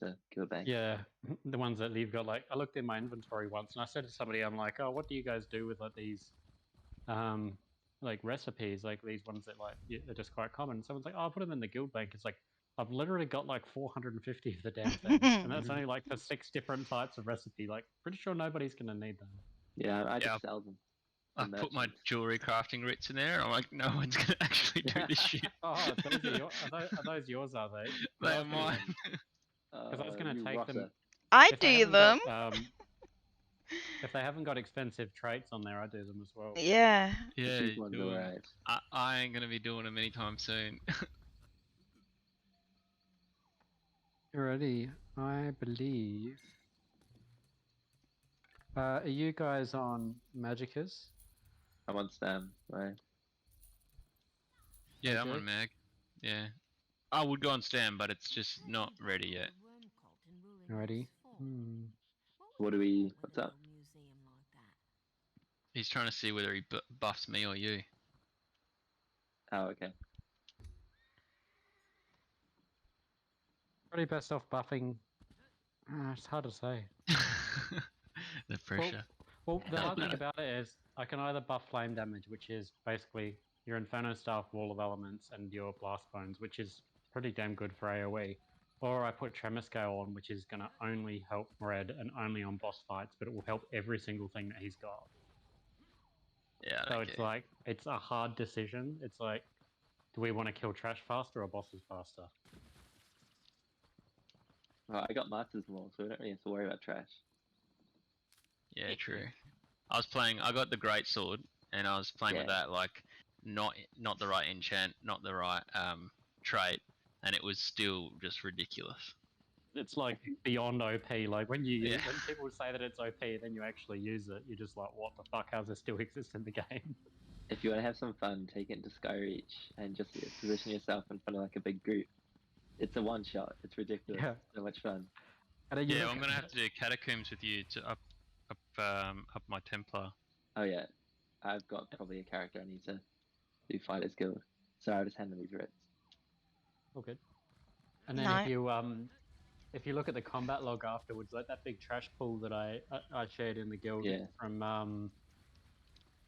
the guild bank. Yeah, the ones that you've got. Like, I looked in my inventory once, and I said to somebody, "I'm like, oh, what do you guys do with like these, like recipes, like these ones that like they're just quite common?" And someone's like, "Oh, I'll put them in the guild bank." It's like I've literally got like 450 of the damn things, and that's only like for 6 different types of recipe. Like, pretty sure nobody's gonna need them. Yeah, I Yeah, just sell them. I to put my merchants. jewelry crafting writs in there. I'm like, no one's gonna actually do this shit. Oh, those are, are those yours? Are they? They are mine. Because I was gonna You take them rotter. I if they do haven't them. got if they haven't got expensive traits on there. I do them as well. Yeah. The Yeah, cheap ones do are 'em. alright. I ain't gonna be doing them anytime soon. Alrighty, I believe. Are you guys on Magicus? I'm on Stam, right? Yeah, I'm Okay. on Mag. Yeah. I would go on Stam, but it's just not ready yet. Alrighty. What's up? He's trying to see whether he buffs me or you. Oh, okay. Probably best off buffing. It's hard to say. The pressure. Well, the hard thing about it is I can either buff flame damage, which is basically your Inferno Staff, Wall of Elements, and your Blast Bones, which is pretty damn good for AoE. Or I put Tremor Scale on, which is going to only help Red and only on boss fights, but it will help every single thing that he's got. Yeah. So it's like, it's a hard decision. It's like, do we want to kill trash faster or bosses faster? Well, I got Masters more, so we don't really have to worry about trash. Yeah, true. I got the Great Sword, and I was playing with that, like, not the right enchant, not the right trait, and it was still just ridiculous. It's like beyond OP. Like when you Yeah. when people say that it's OP, then you actually use it. You're just like, what the fuck? How does it still exist in the game? If you want to have some fun, take it into Skyreach and just position yourself in front of like a big group. It's a one shot. It's ridiculous. Yeah. So much fun. Yeah, I'm gonna have to do Catacombs with you to up my Templar. Oh yeah, I've got probably a character I need to do Fighters Guild. So I'll just hand them these writs. All good. And then No. if you look at the combat log afterwards, like that big trash pool that I shared in the guild from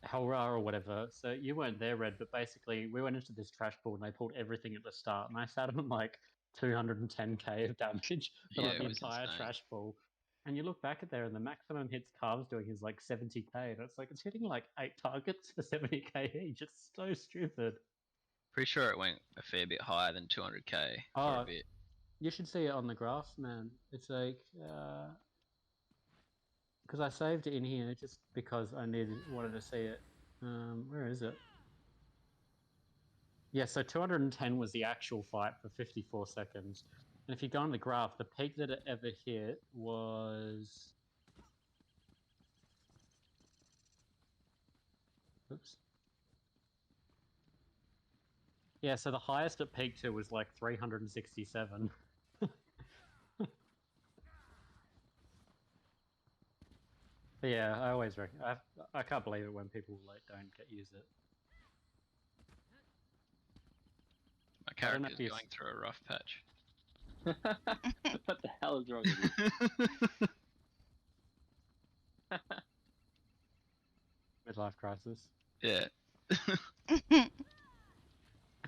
Hellra or whatever. So you weren't there, Red, but basically we went into this trash pool and they pulled everything at the start, and I sat on like 210k of damage for like the entire trash pool. And you look back at there, and the maximum hits Carve's doing is like 70k, and it's like it's hitting like 8 targets for 70k each. It's so stupid. Pretty sure it went a fair bit higher than 200k for a bit. You should see it on the graphs, man. It's like because I saved it in here just because I wanted to see it. Where is it? Yeah, so 210 was the actual fight for 54 seconds. And if you go on the graph, the peak that it ever hit was... Oops. Yeah, so the highest it peaked to was like 367. But yeah, I always reckon... I can't believe it when people like don't use it. My character's going through a rough patch. What the hell is wrong with you? Midlife crisis. Yeah.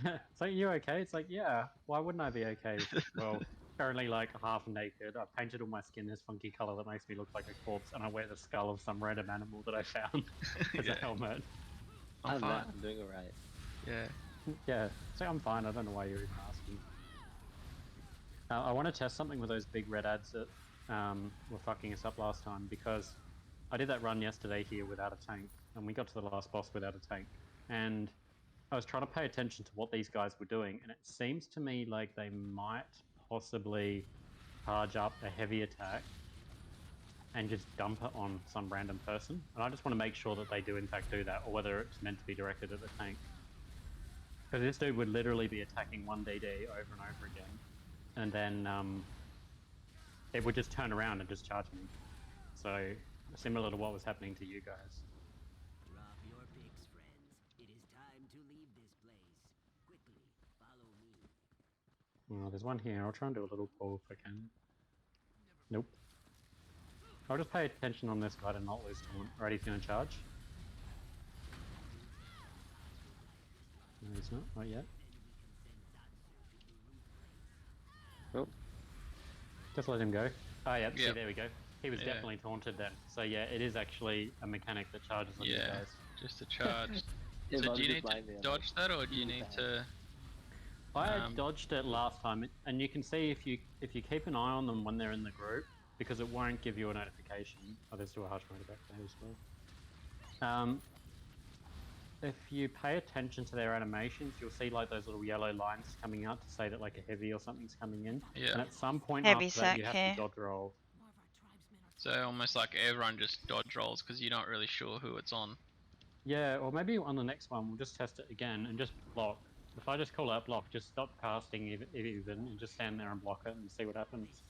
It's like, you okay? It's like, yeah, why wouldn't I be okay? Well, currently like half naked. I've painted all my skin this funky color that makes me look like a corpse, and I wear the skull of some random animal that I found as a helmet. I'm fine. I'm doing alright. Yeah. Yeah, so I'm fine. I don't know why you're even asking. I want to test something with those big red ads that were fucking us up last time, because I did that run yesterday here without a tank, and we got to the last boss without a tank. And I was trying to pay attention to what these guys were doing, and it seems to me like they might possibly charge up a heavy attack and just dump it on some random person. And I just want to make sure that they do in fact do that, or whether it's meant to be directed at the tank. Because this dude would literally be attacking 1DD over and over again, and then it would just turn around and just charge me. So similar to what was happening to you guys. Drop your picks, friends. It is time to leave this place. Quickly, follow me. Oh, there's one here. I'll try and do a little pull if I can. I'll just pay attention on this guy to not lose taunt. Alright, he's gonna charge. No, he's not yet. Oh. Just let him go. Oh, yeah, see, Yep. there we go. He was Yeah. definitely taunted then. So yeah, it is actually a mechanic that charges on you Yeah. guys. Just a charge. If I So was do you just need to lying there, dodge that, or do you "Ooh, need bad." to? I dodged it last time, and you can see if you keep an eye on them when they're in the group, because it won't give you a notification. Oh, there's still a harsh motor back there as well. If you pay attention to their animations, you'll see like those little yellow lines coming out to say that like a heavy or something's coming in. Yeah. And at some point Heavy after that, you sack have here. to dodge roll. So almost like everyone just dodge rolls because you're not really sure who it's on. Yeah, or maybe on the next one we'll just test it again and just block. If I just call out block, just stop casting even and just stand there and block it and see what happens.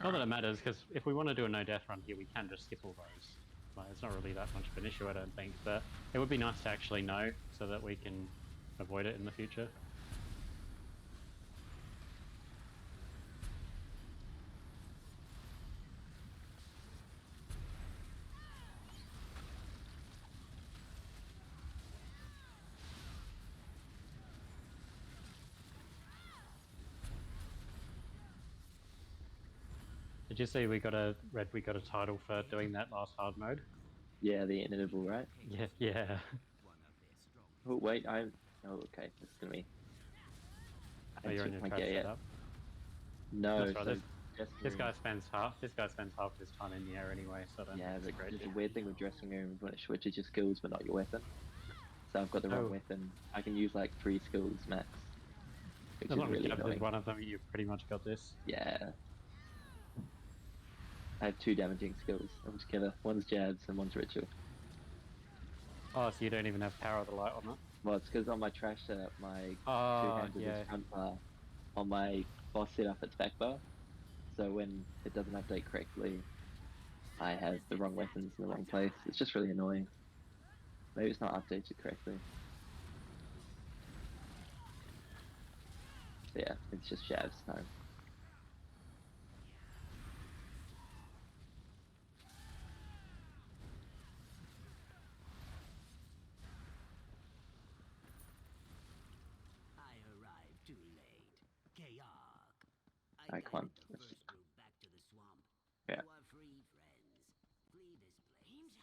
Not that it matters, because if we want to do a no death run here, we can just skip all those. Like, it's not really that much of an issue, I don't think, but it would be nice to actually know so that we can avoid it in the future. Did you see we got a title for doing that last hard mode? Yeah, the interval, right? Yeah. Oh wait, I'm. Oh, okay, this is gonna be. Oh, you're in your my trash gear yet. setup. No, That's right, so This dressing guy room- spends half his time in the air anyway, so I don't Yeah, think it's a but great there's a deal. weird thing with dressing rooms when it switches your skills but not your weapon. So I've got the wrong Oh. weapon. I can use like 3 skills max, which As is long as really Jabs is annoying. one of them, you've pretty much got this. Yeah. I have 2 damaging skills. I'm just killer. One's jabs and one's ritual. Oh, so you don't even have power of the light on it? Well, it's because on my trash setup, my Oh, two-handed yeah. is front bar. On my boss setup, it's back bar. So when it doesn't update correctly, I have the wrong weapons in the wrong place. It's just really annoying. Maybe it's not updated correctly. So yeah, it's just jabs time. I arrived too late. Chaos. Alright, come on. First group back to the swamp. Yeah. You are free, friends. Flee this place.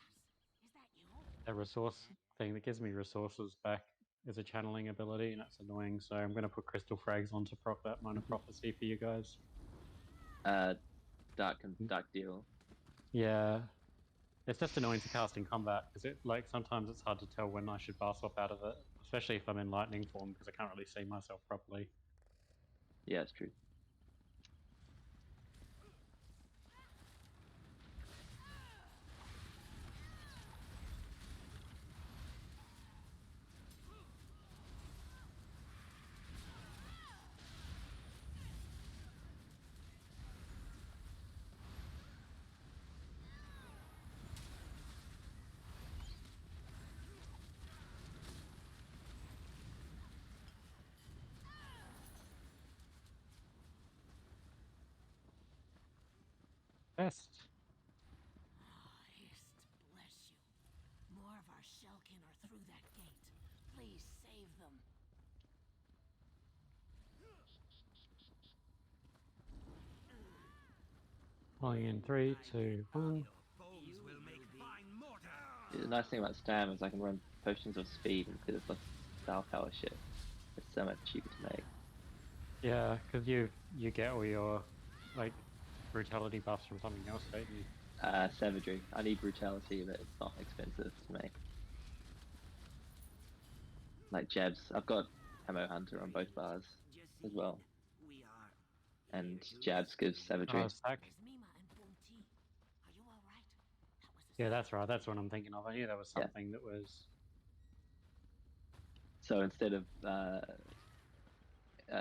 Is that you? That resource thing that gives me resources back is a channeling ability, and that's annoying, so I'm going to put crystal frags on to proc that minor prophecy for you guys. Dark deal. Yeah. It's just annoying to cast in combat, because sometimes it's hard to tell when I should bar swap out of it, especially if I'm in lightning form, because I can't really see myself properly. Yeah, it's true. Best. Hist, bless you. More of our shellkin are through that gate. Please save them. Pulling in 3, 2, 1. The nice thing about Stam is I can run potions of speed instead of the star power shit. It's so much cheaper to make. Yeah, because you get all your brutality buffs from something else, don't you? Savagery. I need brutality, but it's not expensive to make. Like jabs. I've got Ammo Hunter on both bars as well. We are And jabs gives savagery. Oh, sack. There's Mima and Bunty. Are you all right? That was a Yeah, that's right. That's what I'm thinking of. I knew there was Yeah. something that was. So instead of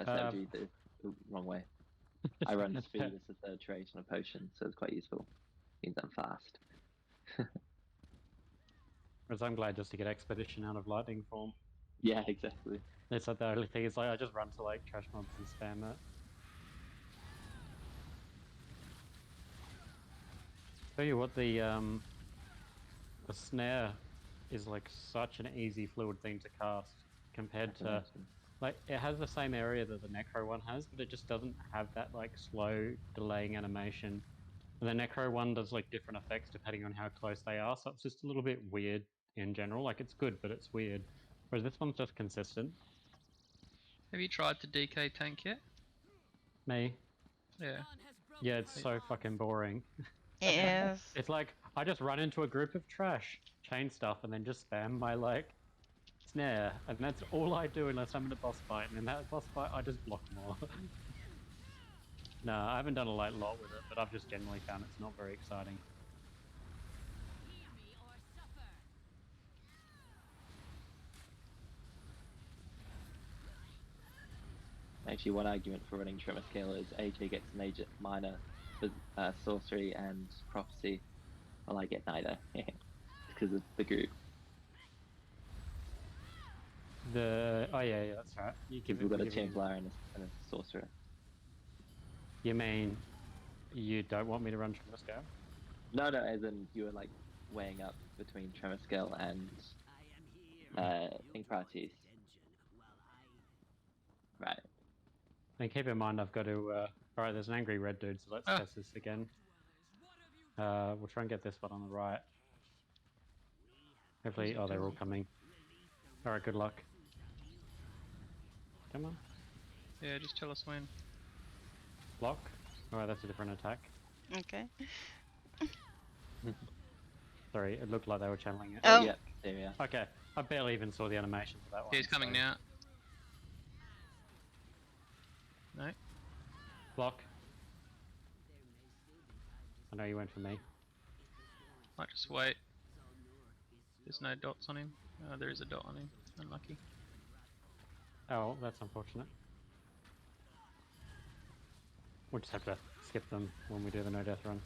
savagery, the wrong way. I run speed as the third trait on a potion, so it's quite useful. Means I'm fast. Whereas I'm glad just to get expedition out of lightning form. Yeah, exactly. It's like the only thing is I just run to trash mobs and spam it. Tell you what, the snare is like such an easy fluid thing to cast compared to Imagine. like it has the same area that the Necro one has, but it just doesn't have that like slow delaying animation. And the Necro one does like different effects depending on how close they are, so it's just a little bit weird in general. Like it's good, but it's weird. Whereas this one's just consistent. Have you tried to DK tank yet? Me, Yeah. yeah, it's so fucking boring. It is. It's like I just run into a group of trash, chain stuff, and then just spam my like snare, and that's all I do unless I'm in a boss fight. And in that boss fight, I just block more. No, I haven't done a lot with it, but I've just generally found it's not very exciting. Hear me or suffer. Actually, one argument for running Tremor Scale is AJ gets major minor for sorcery and prophecy, while I get neither because of the group. Oh yeah, that's right. You give We've got a give me- Templar and a sorcerer. You mean you don't want me to run Tremor Scale? No, as in you were like weighing up between Tremor Scale and I am here. Incratis. Attention while I Right. And keep in mind, I've got to. Alright, there's an angry red dude, so let's Ah. test this again. We'll try and get this one on the right. Hopefully, oh, they're all coming. Alright, good luck. Come on, Yeah, just tell us when. block. Alright, that's a different attack. Okay. Sorry, it looked like they were channeling it. Oh. Yep, there we are. Okay, I barely even saw the animation for that one. He's coming so- now. No? Block. I know you went for me. Might just wait. There's no dots on him. Oh, there is a dot on him. Unlucky. Oh, that's unfortunate. We'll just have to skip them when we do the no death run.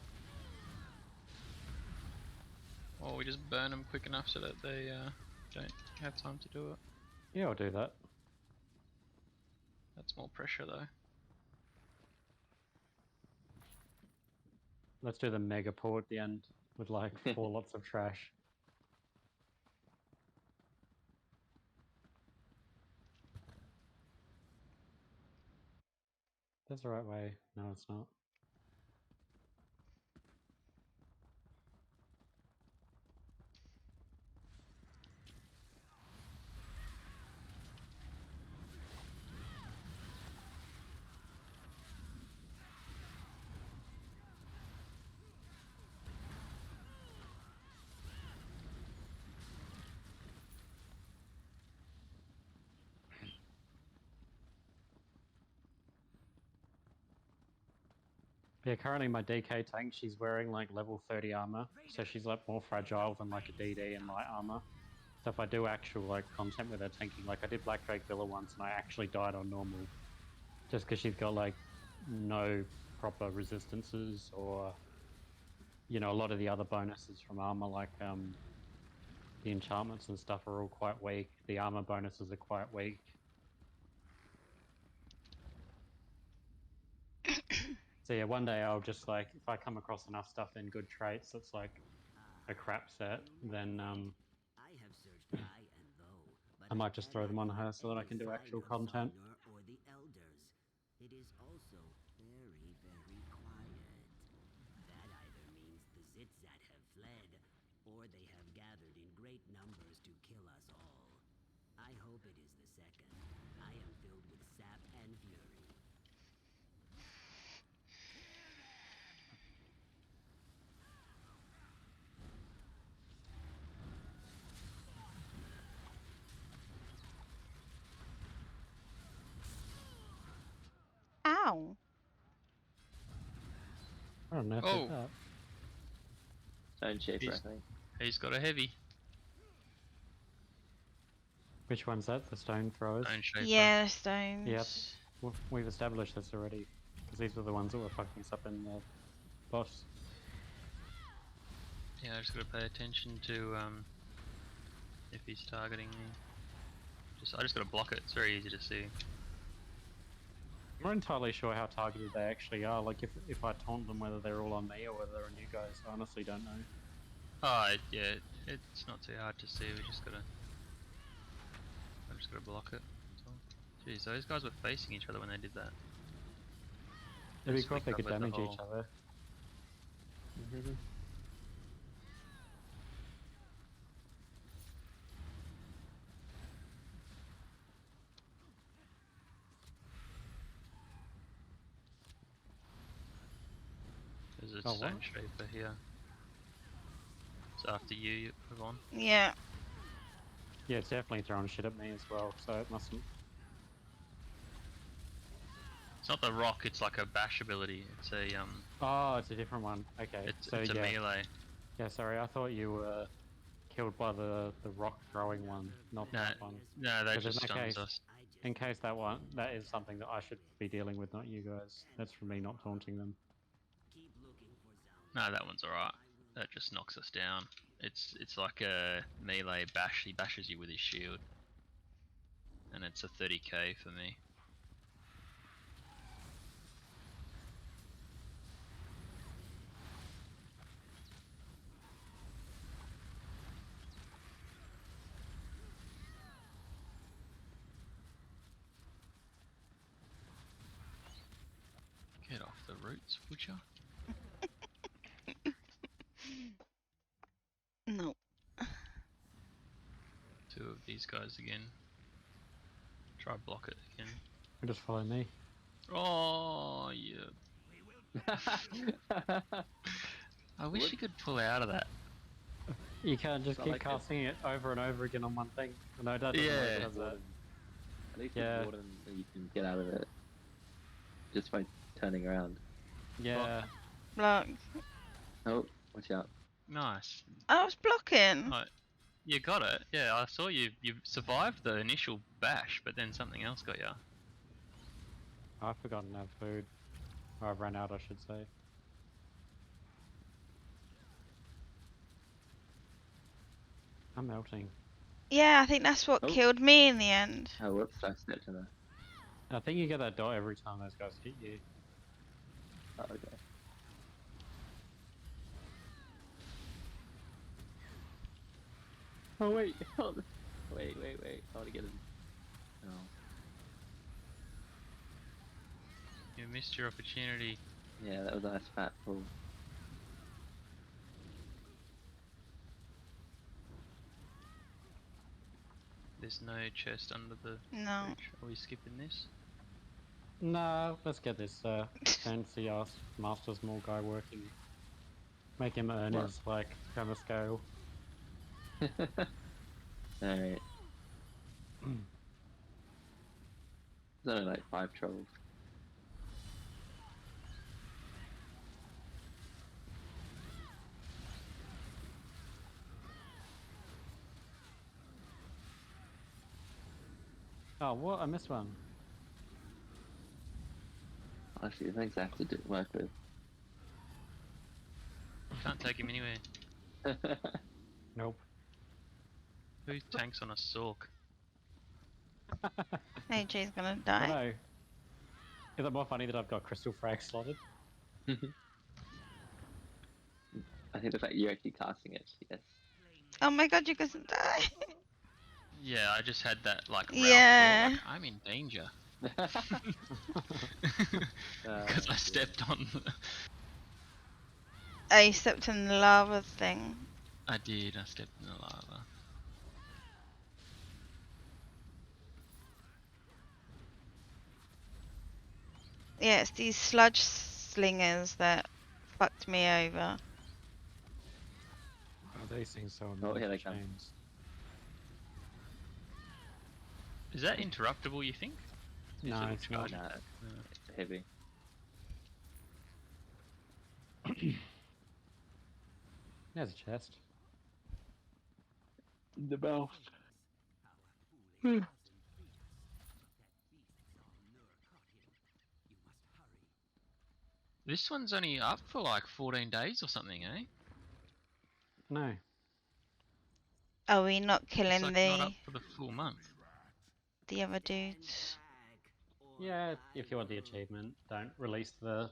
Or we just burn them quick enough so that they don't have time to do it. Yeah, I'll do that. That's more pressure though. Let's do the mega pull at the end with like 4 lots of trash. That's the right way. No, it's not. Yeah, currently my DK tank, she's wearing like level 30 armor, so she's like more fragile than like a DD in light armor. So if I do actual like content with her tanking, like I did Black Drake Villa once and I actually died on normal, just because she's got like no proper resistances or, you know, a lot of the other bonuses from armor, like the enchantments and stuff are all quite weak. The armor bonuses are quite weak. So yeah, one day I'll just like, if I come across enough stuff in good traits that's like a crap set, then I have searched high and low, but I might just throw them on her so that I can do actual content. Or the elders. It is also very, very quiet. That either means the Zitzat have fled, or they have gathered in great numbers to kill us all. I hope it is the second. I am filled with sap and fury. Ow. I don't know if Oh. it's that. Stone Shaper, He's- I think. He's got a heavy. Which one's that? The stone throwers? Stone shaper. Yeah, stones. Yep. We've established this already, because these were the ones that were fucking us up in the boss. Yeah, I just gotta pay attention to if he's targeting me. I just gotta block it. It's very easy to see. I'm not entirely sure how targeted they actually are. Like, if I taunt them, whether they're all on me or whether they're on you guys, I honestly don't know. Oh, yeah, it's not too hard to see. I just gotta block it. That's all. Jeez, those guys were facing each other when they did that. It'd be Just cool if they could recovered the damage each whole- other. There's a Oh, stone what? shaper here. So after you move on. Yeah. Yeah, it's definitely throwing shit at me as well, so it mustn't. It's not the rock, it's like a bash ability. It's a Oh, it's a different one. Okay, it's so a yeah. melee. Yeah, sorry, I thought you were killed by the rock throwing one, not No, that one. no, that 'Cause in just that stuns case- us. In case that is something that I should be dealing with, not you guys. That's for me not taunting them. Keep looking for zombie. No, that one's alright. That just knocks us down. It's like a melee bash. He bashes you with his shield, and it's a 30k for me. Get off the roots, would ya? No. Two of these guys again. Try block it again. Just follow me. Oh, yeah. I wish you could pull out of that. You can't just Not keep like it. casting it over and over again on one thing. No, that doesn't Yeah. work, does it? At least Yeah. with Warden, you can get out of it just by turning around. Yeah. Block. Oh, watch out. Nice. I was blocking. Oh, you got it. Yeah, I saw you. You survived the initial bash, but then something else got you. I've forgotten to have food. Or I've run out, I should say. I'm melting. Yeah, I think that's what Oh. killed me in the end. Oh, whoops, I stepped in there. I think you get that dot every time those guys hit you. Oh, okay. Oh, wait. Hold on. Wait. I want to get him. Oh. You missed your opportunity. Yeah, that was a nice fat pull. There's no chest under the No. bridge. Are we skipping this? No, let's get this fancy ass Master's Maul guy working. Make him earn What? his, like, kind of scale. Alright. There's only like 5 trolls. Oh, what? I missed one. Honestly, the things I have to work with. Can't take him anywhere. Nope. Who tanks on a Sork? AJ's gonna I die. know. Is it more funny that I've got Crystal Frag slotted? I think the fact you're actually casting it, yes. Oh my god, you're gonna die. Yeah, I just had that like Ralph Yeah. thought, like, I'm in danger. Oh, Because I dear. stepped on. I stepped in the lava thing. I did. I stepped in the lava. Yeah, it's these sludge slingers that fucked me over. Oh, these things so Oh, annoying. here they come. James. Is that interruptible? You think? These No, little it's not. Nah, it's heavy. There's a chest. The mouth. This one's only up for like 14 days or something, eh? No. Are we not It's killing like the not up for the full month. the other dudes? Back, or Yeah, if you want the achievement, don't release the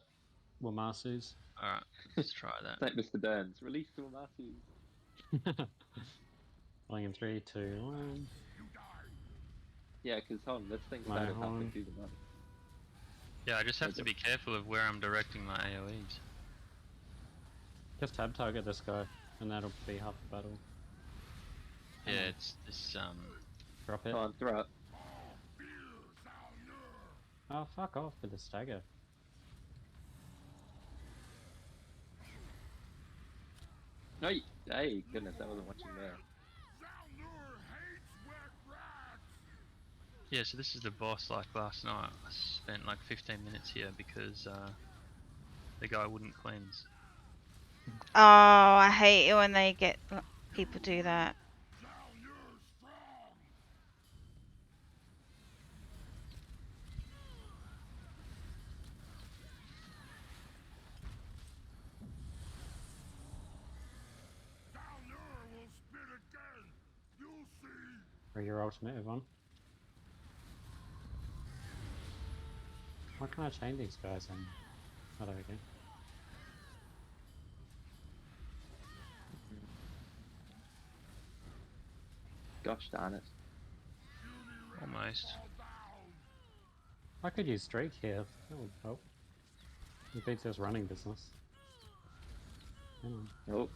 Wamasus. Alright, let's try It's that. like Mr. Burns. Release the Mazzatun. Rolling in 3, 2, 1. Yeah, because hold on, this thing My started halfway horn. through the month. Yeah, I just have Is to it- be careful of where I'm directing my AoEs. Just tab target this guy, and that'll be half the battle. Yeah, Oh, it's this drop it. Come on, throw it. Oh, fuck off with the stagger. No, hey, goodness, I wasn't watching there. Yeah, so this is the boss. Like last night, I spent like 15 minutes here because the guy wouldn't cleanse. Oh, I hate it when they get people do that. Or your ultimate, Yvonne. Why can't I chain these guys in? Oh, there we go. Gosh darn it. Almost. I could use streak here. That would help. It beats this running business. Hang on. Nope.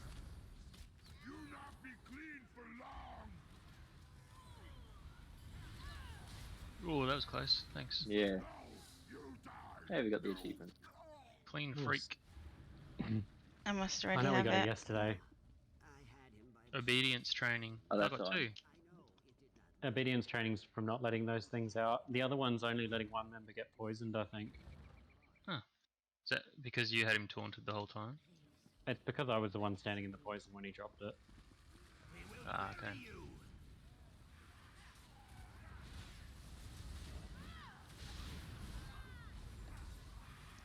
Oh, that was close. Thanks. Yeah. Hey, we got the achievement. Clean Nice. freak. I must I already know we have got it it. yesterday. I had him by Obedience training. Oh, I that's got all right. 2. I know it did not. Obedience training's from not letting those things out. The other one's only letting one member get poisoned, I think. Is that because you had him taunted the whole time? It's because I was the one standing in the poison when he dropped it. Ah, okay.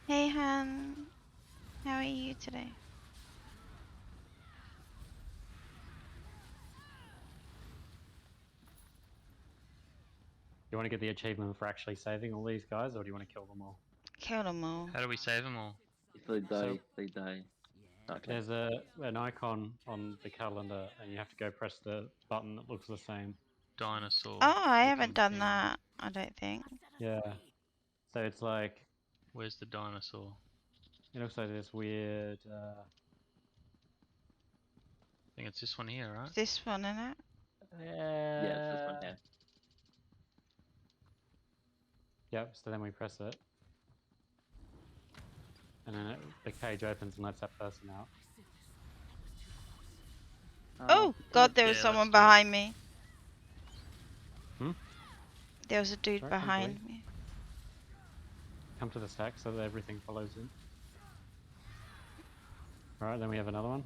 Hey, Han. How are you today? Do you want to get the achievement for actually saving all these guys, or do you want to kill them all? Kill them all. How do we save them all? If they die, So- they die. Okay. There's an icon on the calendar, and you have to go press the button that looks the same. Dinosaur. Oh, I looking haven't done thing. that. I don't think. Yeah. So it's like, Where's the dinosaur? it looks like this weird, I think it's this one here, right? This one, isn't it? Yeah, it's this one here. Yep, so then we press it. And then the cage opens and lets that person out. Oh, God, there was Yeah, someone let's do it. behind me. Hmm? There was a dude Sorry, come to behind me. Come to the stack so that everything follows in. Alright, then we have another one.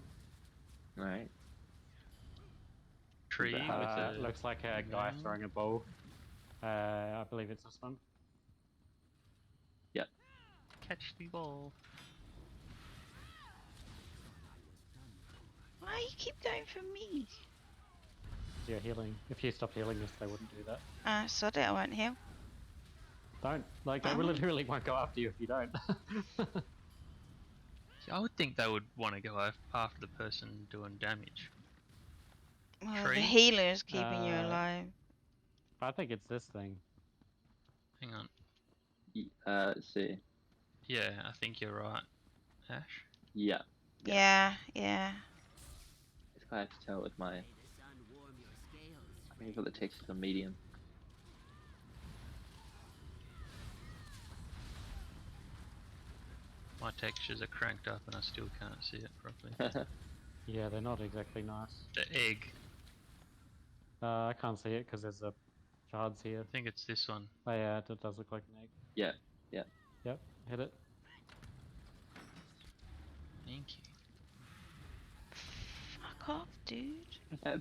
Alright. Tree with a Looks like a guy no. throwing a ball. I believe it's this one. catch the ball. Why you keep going for me? You're healing. If you stop healing this, they wouldn't do that. Sod it, I won't heal. Don't. Like, they Oh. literally won't go after you if you don't. See, I would think they would want to go after the person doing damage. Well, Tree? the healer's keeping you Uh, alive. I think it's this thing. Hang on. Let's see. Yeah, I think you're right. Ash? Yeah. Yeah, yeah. It's quite hard to tell with my. May the sun warm your scales, I think I've got the textures on medium. My textures are cranked up and I still can't see it properly. Yeah, they're not exactly nice. The egg. I can't see it because there's a shards here. I think it's this one. Oh yeah, it does look like an egg. Yeah. Yep, hit it. Thank you. Fuck off, dude.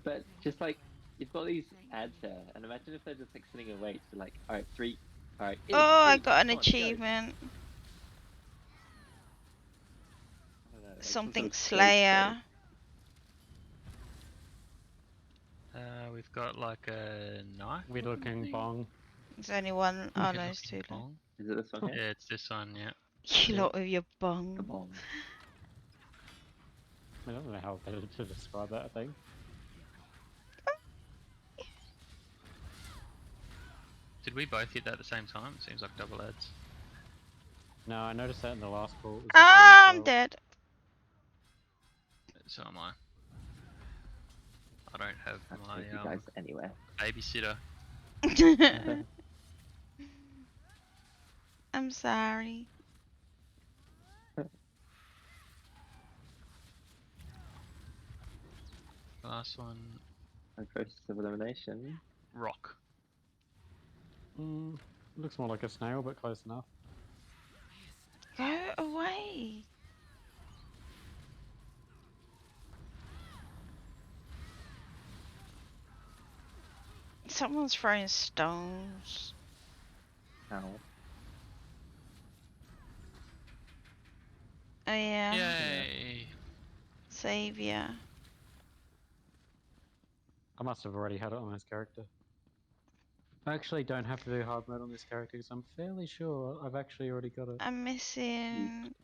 But just like you've got these ads there, and imagine if they're just like sitting and wait. So like, all right, 3, all right. Oh, I two, got an come on, go. achievement. I don't know, like some Something sort of Slayer. We've got like a knife. Weird looking bong. There's only one. Oh, Good no, it's two. looking Long. bong. Is it this one here? Yeah, it's this one. Yeah. You Yeah. lot with your The bong. bomb. I don't know how better to describe that thing. Did we both hit that at the same time? It seems like double ads. No, I noticed that in the last call. It was the Ah, same I'm as well. dead. So am I. I don't have I'll my take you guys anywhere. babysitter. I'm sorry. Last one, A process of elimination. rock. Looks more like a snail, but close enough. Go away. Someone's throwing stones. Ow. Oh yeah. Yay! Savior. I must have already had it on this character. I actually don't have to do hard mode on this character because I'm fairly sure I've actually already got it. I'm missing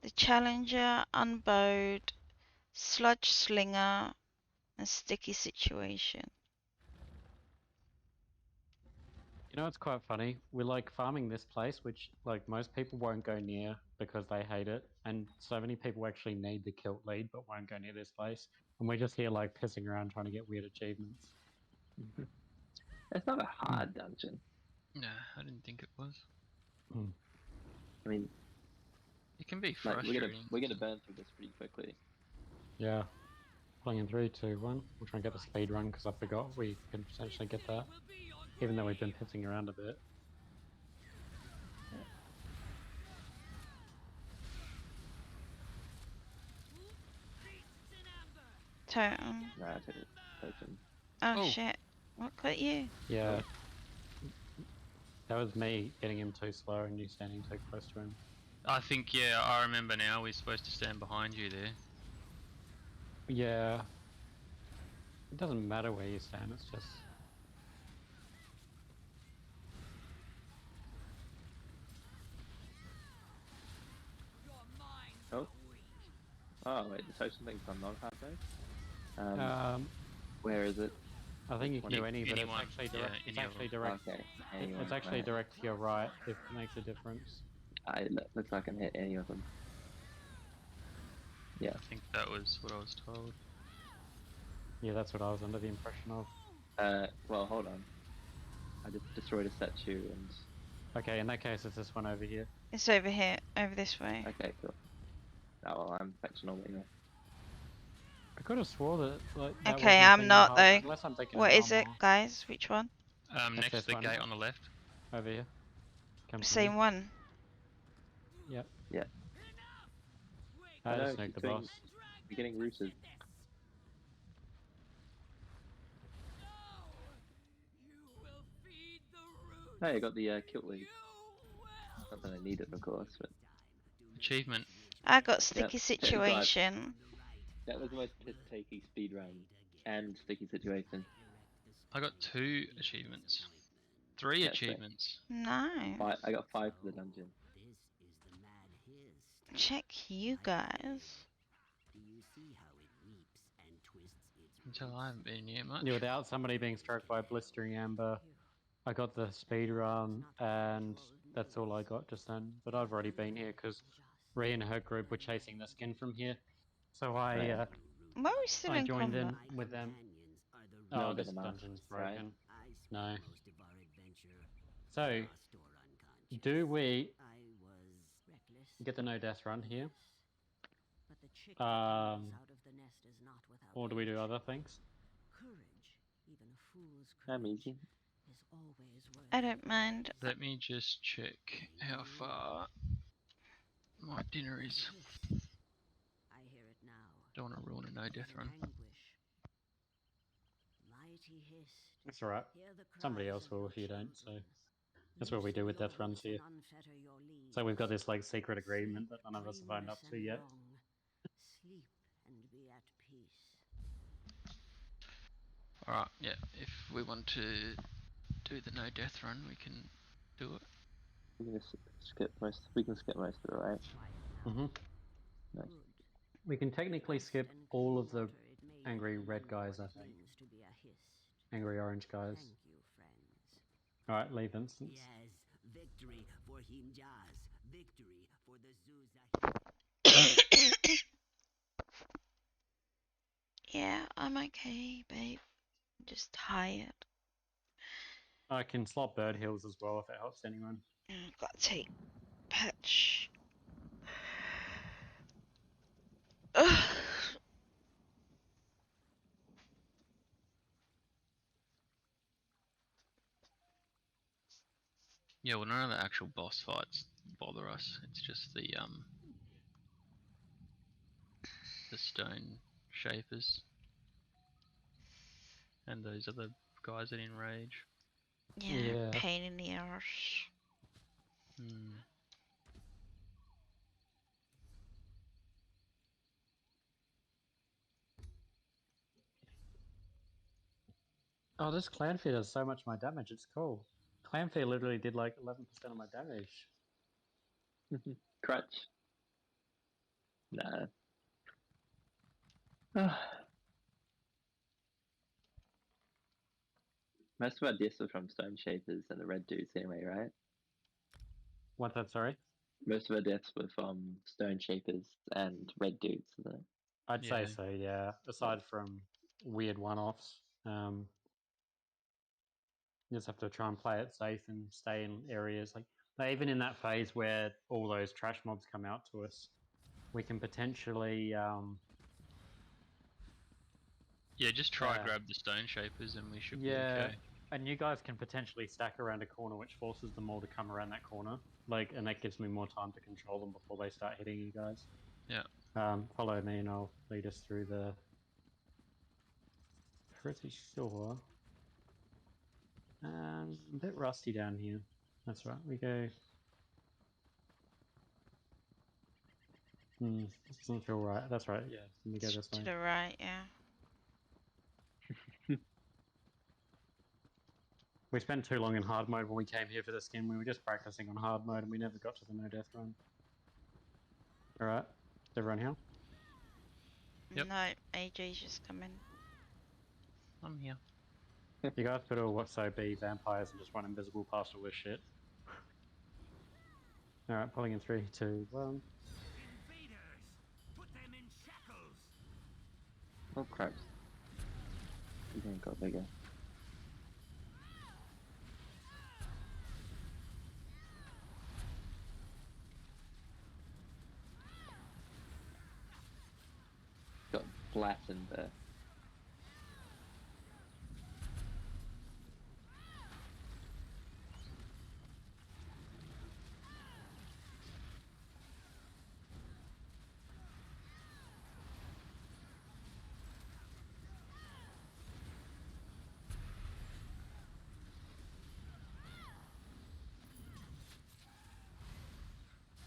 the Challenger, Unbowed, Sludge Slinger, and Sticky Situation. You know, it's quite funny. We're like farming this place, which like most people won't go near because they hate it, and so many people actually need the kilt lead but won't go near this place. And we're just here like pissing around trying to get weird achievements. It's not a hard dungeon. No, I didn't think it was. I mean, It can be like frustrating. we're gonna burn through this pretty quickly. Yeah. Playing in 3, 2, 1. We'll try and get the speed run because I forgot we can potentially get that, even though we've been pissing around a bit. Totem. No, I took it. Totem. Oh, Oh. shit. What got you? Yeah. That was me getting him too slow and you standing too close to him. I think, yeah, I remember now. We're supposed to stand behind you there. Yeah. It doesn't matter where you stand, it's just... Oh. Oh wait, the totem thing's on non-hard mode. Where is it? I think you can Any- do any, but it's anyone, actually yeah, direct. It's any of actually them. direct. Okay. It's actually direct to your right. If it makes a difference. Looks like I can hit any of them. Yeah. I think that was what I was told. Yeah, that's what I was under the impression of. Well, hold on. I just destroyed a statue and... Okay, in that case, it's this one over here. It's over here, over this way. Okay, cool. Oh, well, I'm factional anyway. I could have swore that. Like, that Okay, wasn't a I'm thing in not hard- though. Unless I'm thinking What of is it, normal. guys? Which one? Next this to the one. gate on the left. Over here. Come to Same me. one. Yep. Yeah. I I know, just nuked the keep doing- boss. You're getting rooted. Hey, I got the kilt lead. Not that I need it, of course, but Achievement. I got Sticky Yep, Situation. that was the most piss-takey speedrun and sticky situation. I got 2 achievements. 3 That's right. achievements. Nice. I got 5 for the dungeon. Check you guys. Do you see how it weeps and twists its Until I haven't been here much. Yeah, without somebody being struck by blistering amber, I got the speed run, and that's all I got just then. But I've already been here because Rhea and her group were chasing the skin from here, so I Why are we still I in joined in combat? with them. No, Oh, I got this the mask, dungeon's right? broken. No. So, do we get the no death run here? Or do we do other things? I'm easy. I don't mind. Let me just check how far my dinner is. Don't want to ruin a no death run. That's alright. Somebody else will if you don't, so that's what we do with death runs here. So we've got this like secret agreement that none of us have owned up to yet. Alright, yeah, if we want to do the no death run, we can do it. We can just skip most. We can skip most of it, right? Mm-hmm. Nice. We can technically skip all of the angry red guys, I think. Angry orange guys. Thank you, friends. Alright, leave instance. Yes, victory for Himjaz. Victory for the Zuzah. Yeah, I'm okay, babe. I'm just tired. I can slot bird hills as well if it helps anyone. I've got to take patch. Ugh. Yeah, well, none of the actual boss fights bother us. It's just the stone shapers and those other guys that enrage. Yeah, pain in the arse. Hmm. Oh, this Clanfear does so much of my damage, it's cool. Clanfear literally did like 11% of my damage. Crutch. Nah. Most of our deaths are from Stone Shapers and the red dudes anyway, right? What's that, sorry? Most of our deaths were from Stone Shapers and red dudes, isn't it? I'd say Yeah. so, yeah. Aside from weird one-offs. You just have to try and play it safe and stay in areas like even in that phase where all those trash mobs come out to us, we can potentially Yeah, just try grab the stone shapers and we should be okay. and you guys can potentially stack around a corner, which forces them all to come around that corner. Like, and that gives me more time to control them before they start hitting you guys. Yeah. Follow me, and I'll lead us through the. Pretty sure. A bit rusty down here. That's right. We go. Doesn't feel right. That's right. Yeah. Let me go this way. To the right, yeah. We spent too long in hard mode when we came here for the skin. We were just practicing on hard mode and we never got to the no death run. Alright. Is everyone here? Yep. No, AJ's just coming. I'm here. You guys could all so be vampires and just run invisible past all this shit. Alright, pulling in 3, 2, 1. Invaders! Put them in shackles! Oh crap. You didn't got bigger. Got flattened there.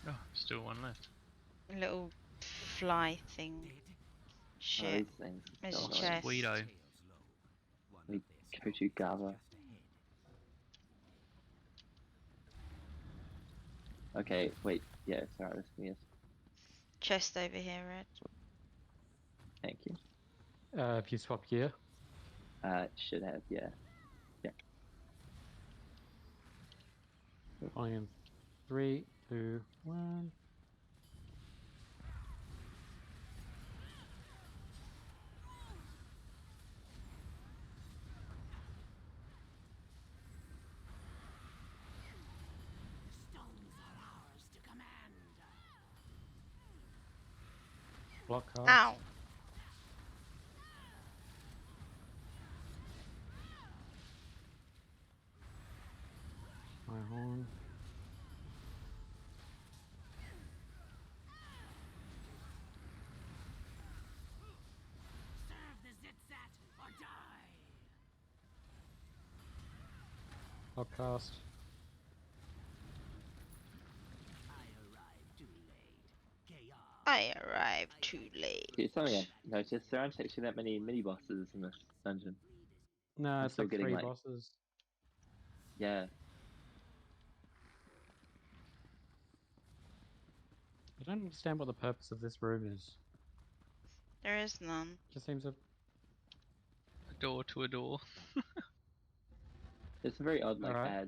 Oh, still one left. A little fly thing. Oh, Shit. these things. His So annoying. chest. Sweeto. We go to Gava. Okay, wait. Yeah, sorry, this thing is. Chest over here, Red. Thank you. If you swap gear. Should have, yeah. Yeah. Pulling in 3, 2, 1. Stones are ours to command. Block cast. Ow! My horn. Serve the Zitzat or die. Block cast. I arrived too late. Chaos. I arrived too late. Okay, something I noticed, there aren't actually that many mini bosses in this dungeon. No, I'm it's still like getting, 3 like- bosses. Yeah. don't understand what the purpose of this room is. There is none. Just seems a... A door to a door. There's some very odd like Alright.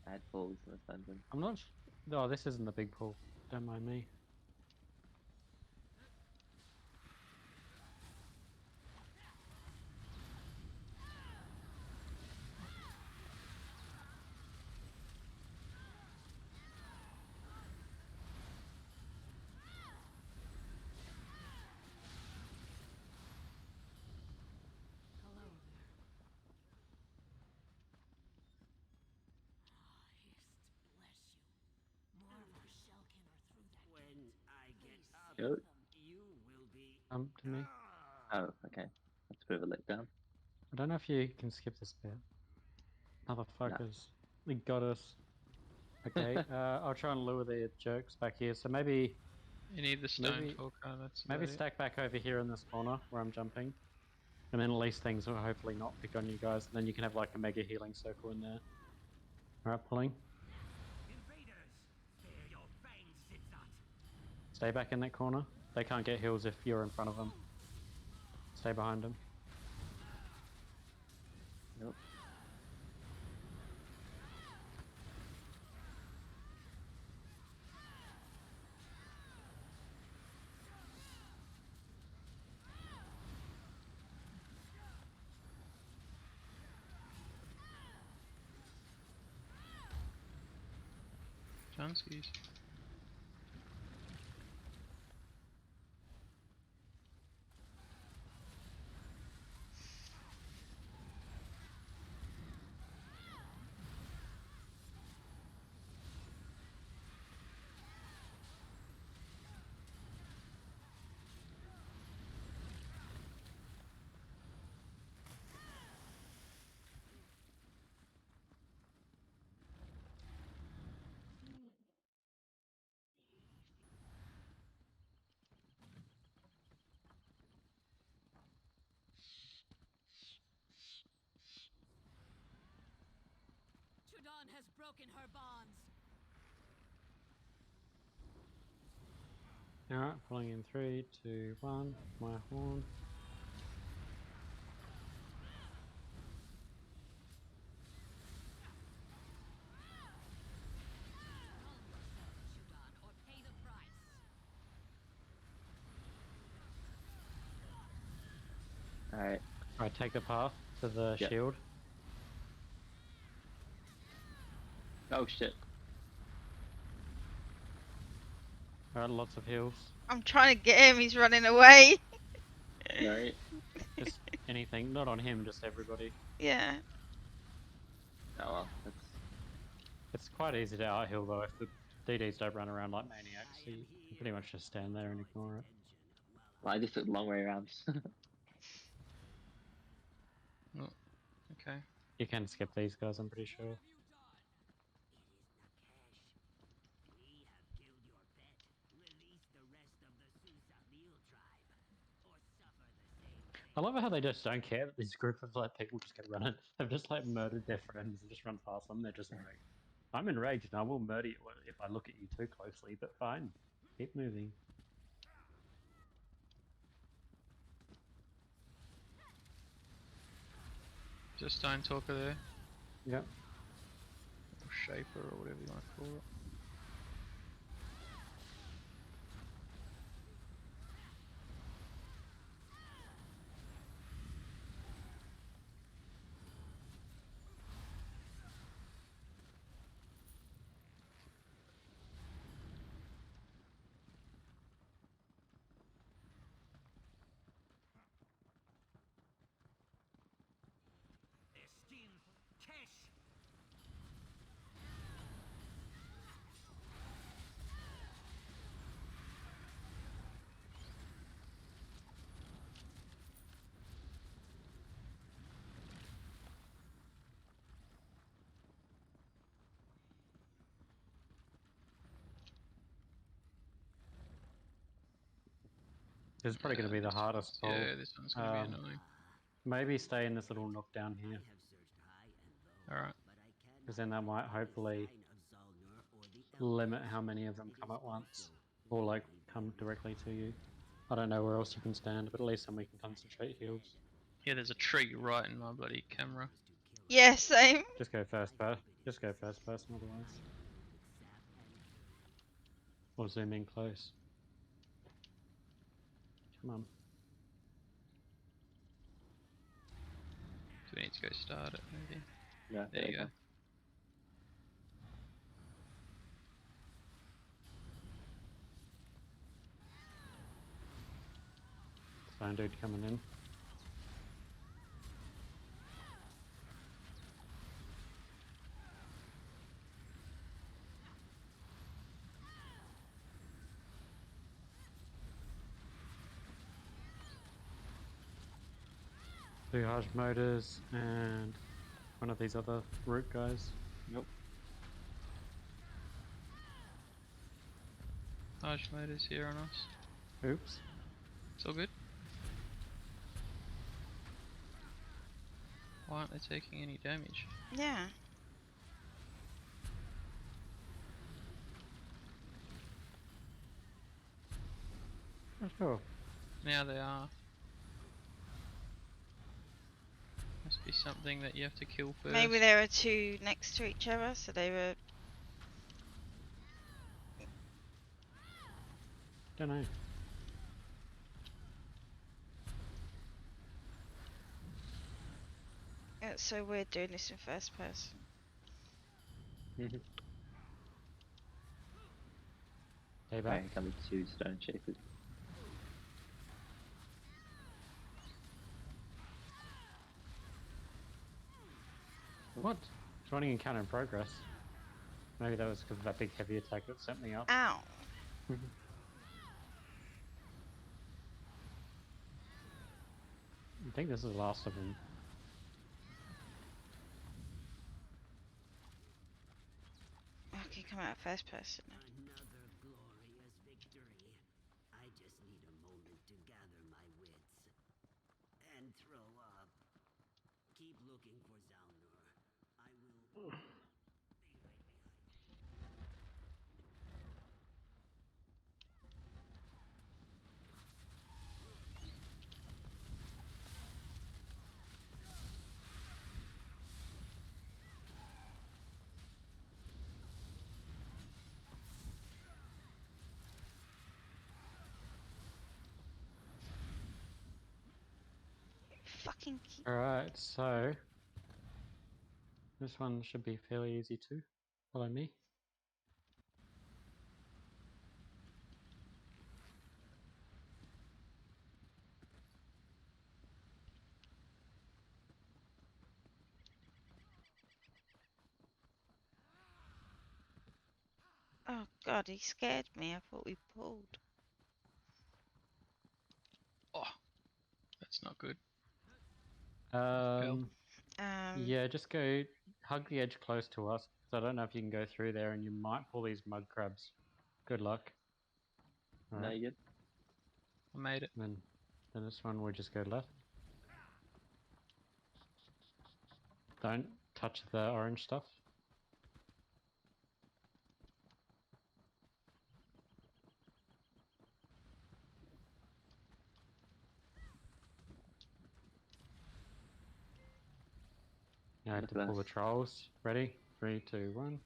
ad pulls in this dungeon. I'm not... Oh, this isn't the big pool. Don't mind me. Hello there. Hist, bless you. More of our shellkin are through that When gate. I get Please up, Goat? you will be. To me. Oh, okay. That's a bit of a letdown. I don't know if you can skip this bit. Motherfuckers. They got us. Okay, I'll try and lure the jerks back here. So maybe You need the stone Maybe- talker. That's maybe about it. stack back over here in this corner where I'm jumping. And then at least things will hopefully not pick on you guys. And then you can have like a mega healing circle in there. Alright, pulling. Invaders! Tear your fangs, Zitzat! Stay back in that corner. They can't get heals if you're in front of them. Stay behind them. Nope. Chances. Chudan has broken her bonds. Alright, pulling in 3, 2, 1. My horn. Chudan, or pay the price. Alright. Alright, take the path to the Yep. shield. Oh shit. Alright, lots of heals. I'm trying to get him. He's running away. Alright. Just anything, not on him, just everybody. Yeah. Oh well, that's It's quite easy to out-heal though if the DDs don't run around like maniacs, so you can pretty much just stand there and ignore it. well, I just took the long way around. Okay. You can skip these guys, I'm pretty sure. It is Nakash. We have killed your pet. Release the rest of the Susamil tribe. Or suffer the same fate. I love how they just don't care that this group of like people just get running. They've just like murdered their friends and just run past them. They're just like, I'm enraged and I will murder you if I look at you too closely, but fine. Keep moving. Just stone talker there. Yep. Or shaper or whatever you want to call it. Estin Kesh! This is probably going to be the This hardest pull. Yeah, this one's gonna be Um, annoying. Maybe stay in this little nook down I here, have searched high and low, Alright. but I cannot because then that might find hopefully sign of Zalnir or the limit elders. how many of them It come is at once. also Or like very come directly to you. I don't know where else you can stand, but at least then we can concentrate heals. Yeah, there's a tree right in my bloody camera. Yeah, same. Just go first person. Just go first person otherwise. Or zoom in close. Come on. Do we need to go start it maybe? No, There you go. Stone dude coming in. Two Haj motors and one of these other root guys. Nope. Large motors here on us. Oops. It's all good. Why aren't they taking any damage? Yeah. Oh, sure. Now they are. Must be something that you have to kill first. Maybe there were two next to each other, so they were. Don't know. It's so weird doing this in first person. Stay back. Right, coming to Stone Shapers. What? Joining encounter in progress. Maybe that was because of that big heavy attack that sent me up. Ow. I think this is the last of them. Okay, come out first person. Another glorious victory. I just need a moment to gather my wits. And throw up. Keep looking for Zalnor. I will be right behind. Fucking keep. Alright, so this one should be fairly easy too. Follow me. Oh god, he scared me. I thought we pulled. Oh, that's not good. Yeah, just go hug the edge close to us. So I don't know if you can go through there, and you might pull these mud crabs. Good luck. No, Alright, you good? I made it. then this one we'll just go left. Don't touch the orange stuff. Now I have Look to at pull the us. trolls. Ready? 3, 2, 1.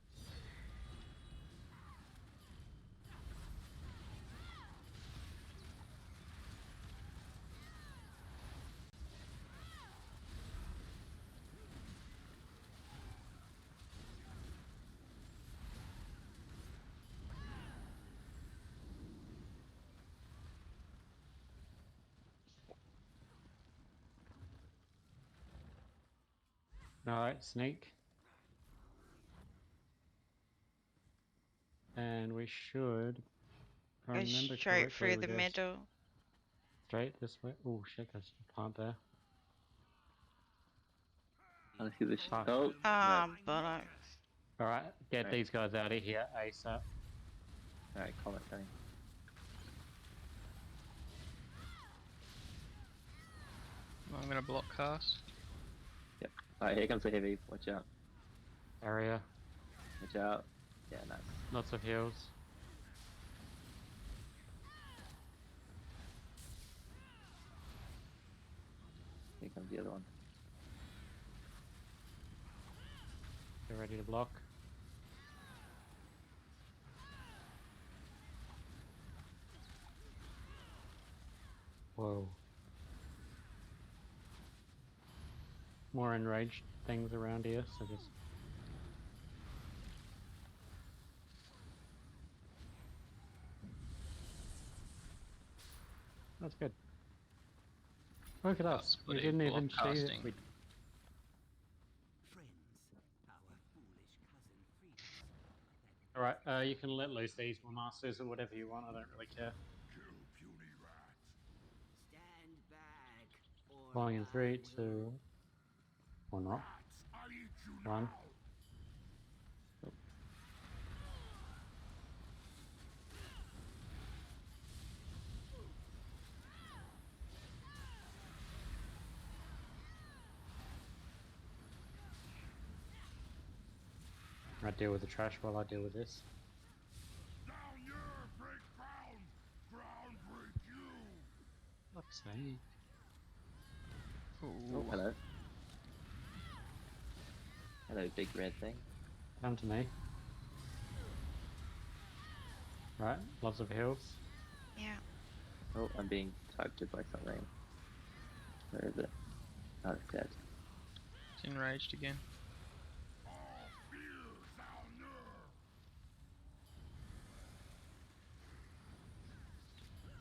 Alright, sneak. And we should, if I Go remember straight correctly, through we the go middle. straight this way. Oh shit, there's a plant there. Let's get this. Fuck. Oh, Ah, no. bollocks. Alright, get Right. these guys out of here ASAP. Alright, comment going. I'm gonna block cast. Alright, here comes the heavy. Watch out. Area. Watch out. Yeah, nice. Lots of heals. the other one. Get ready to block. Whoa. More enraged things around here, so just... That's good. Look at us. We Splitting didn't even see it. broadcasting. We... Friends, our foolish cousin Frida's Alright, you can let loose these masters or whatever you want, I don't really care. stand back or Flying in 3, I 2... will. Or not. 1. I deal with the trash while I deal with this. Fuck's sake. Oh, hello. Hello, big red thing. Come to me. Right, lots of heals. Yeah. Oh, I'm being targeted by something. Where is it? Oh, it's dead. It's enraged again.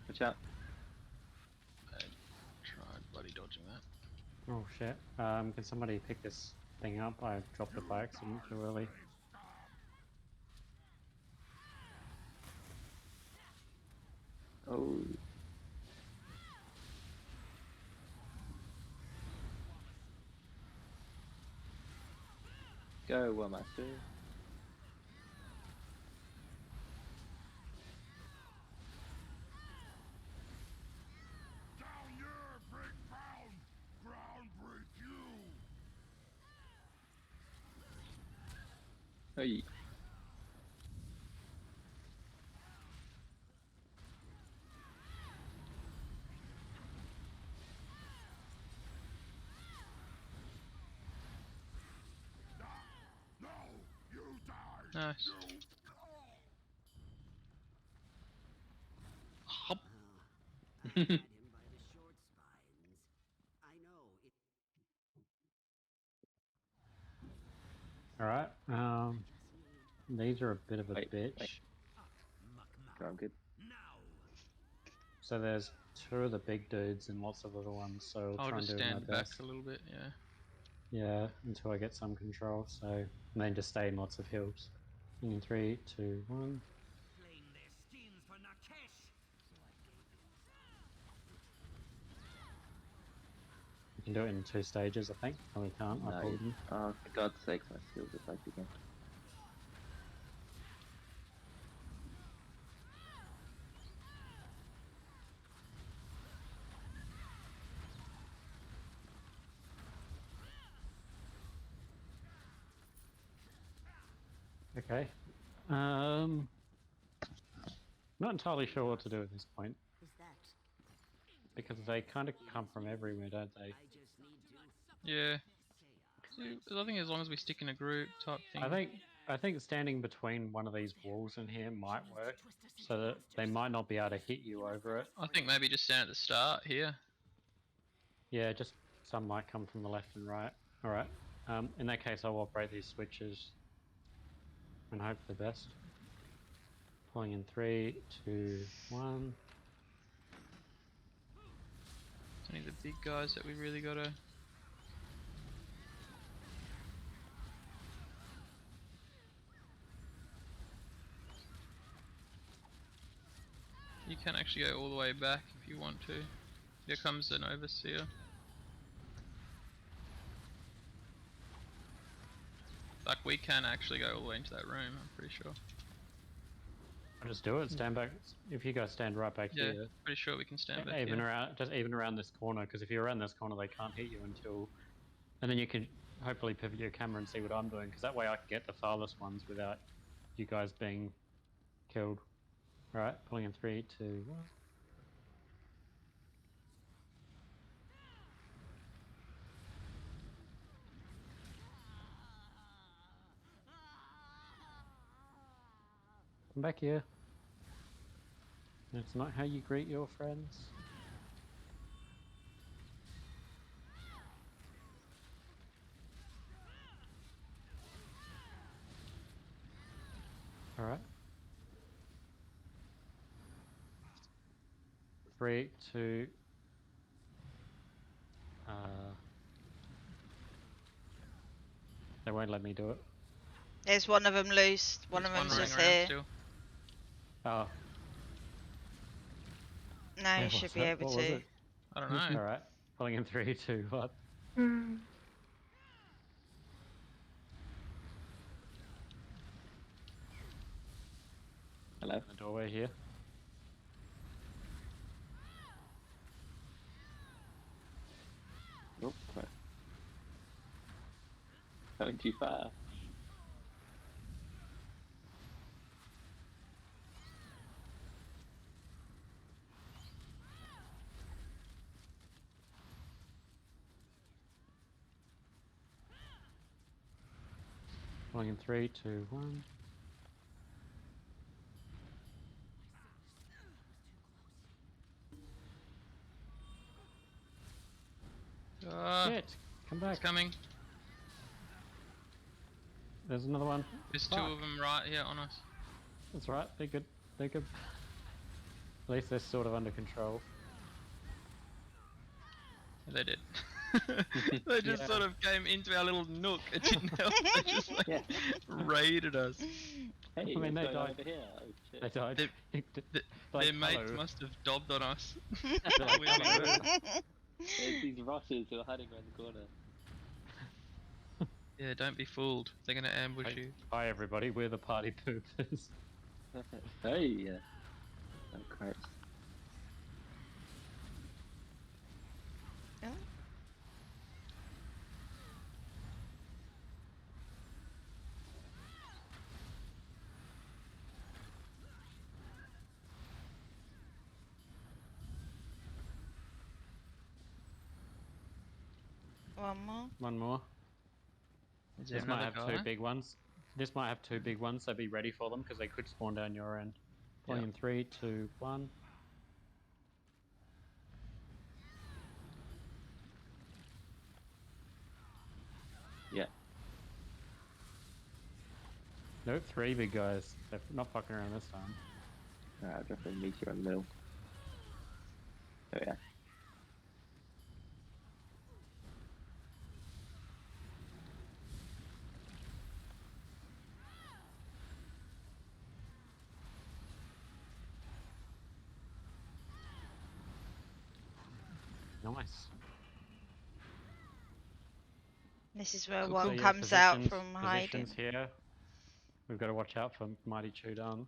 Watch out. I tried bloody dodging that. Oh shit. Can somebody pick this thing up? I dropped it by accident too early. Oh. Go, Mazzatun. Oh, ye. Nice. Hop. I had him by the short spines. I know it Alright, these are a bit of a Wait, bitch. wait. Go, I'm good. So there's 2 of the big dudes and lots of little ones, so I'll I'll try and just do my stand back best. a little bit, yeah. Yeah, until I get some control, so... And then just stay in lots of heals. In 3, 2, 1... claim their skins for Nakesh. So I gave You can do it in 2 stages, I think. Oh, we can't. I No. pulled them. Oh, for God's sakes, my skills are bugged again. Okay. Not entirely sure what to do at this point, Is that because they kind of come from everywhere, don't they? I just need to Yeah. say I think as long as we stick in a group type thing. I think standing between one of these walls in here might work, so that they might not be able to hit you over it. I think maybe just stand at the start here. Yeah, just some might come from the left and right. Alright. In that case, I'll operate these switches and hope for the best. Pulling in 3, 2, 1. It's only the big guys that we really gotta. You can actually go all the way back if you want to. Here comes an overseer. Like we can actually go all the way into that room, I'm pretty sure. I'll just do it. Stand back. If you guys stand right back Yeah, here, pretty sure we can stand back even here. around, just even around this corner. Because if you're around this corner, they can't hit you until, and then you can hopefully pivot your camera and see what I'm doing. Because that way I can get the farthest ones without you guys being killed. All right, pulling in 3, 2, 1. Come back here. That's not how you greet your friends. Alright. 3, 2. They won't let me do it. There's one of them loose. One There's of them's running just around here. still. Oh. Now Yeah, you should what's be that? able What was to. it? I don't know. Alright. Pulling in 3, 2, 1. Hello. The doorway here. Oh, crap. Going too far. Pulling in 3, 2, 1. Shit! Come back. It's coming. There's another one. There's Fuck. 2 of them right here on us. That's right. They're good. They're good. At least they're sort of under control. They did. They just Yeah. sort of came into our little nook. It didn't help. They just like Yeah. raided us. Hey, mean, what's they going on died. over here? Oh shit. They died. Their Like, mates hello. must have dobbed on us. They're like, Where we hello. were. There's these rushes who are hiding around the corner. Yeah, don't be fooled. They're gonna ambush Hi, you. hi everybody, we're the party poopers. Hey. Oh Christ. Oh. One more. One more. Is there This might another have guy? 2 big ones. This might have 2 big ones, so be ready for them because they could spawn down your end. Pulling Yeah. in 3, 2, 1. Yeah. Nope, 3 big guys. They're not fucking around this time. Alright, I'll drop a meteor in the middle. Oh yeah. Nice. This is where Cool, one cool. So, yeah, comes out positions- from hiding. positions here. We've got to watch out for Mighty Chudan.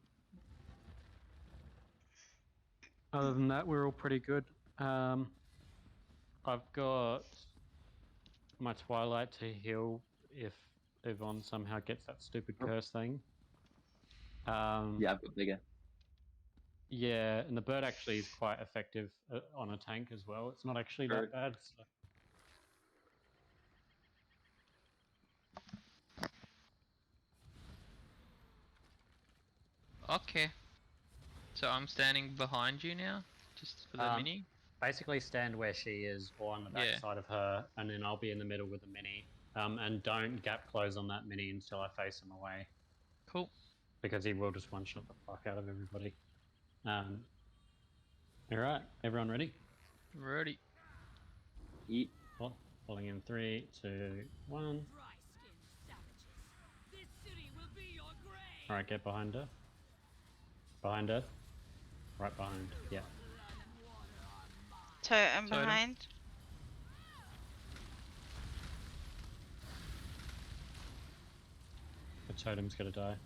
Other than that, we're all pretty good. I've got my Twilight to heal if Yvonne somehow gets that stupid Oh. curse thing. Yeah, I've got bigger. Yeah, and the bird actually is quite effective on a tank as well. It's not actually Sure. that bad. So. Okay. So I'm standing behind you now, just for the mini. Basically, stand where she is or on the back Yeah. side of her, and then I'll be in the middle with the mini. And don't gap close on that mini until I face him away, Cool. because he will just one-shot the fuck out of everybody. Alright, everyone ready? Ready. Eat. Well, pulling in 3, 2, 1. Dry-skinned savages. This city will be your grave. Alright, get behind her. Behind her. Right behind. Yeah. Totem Totem. behind. The totem's gonna die.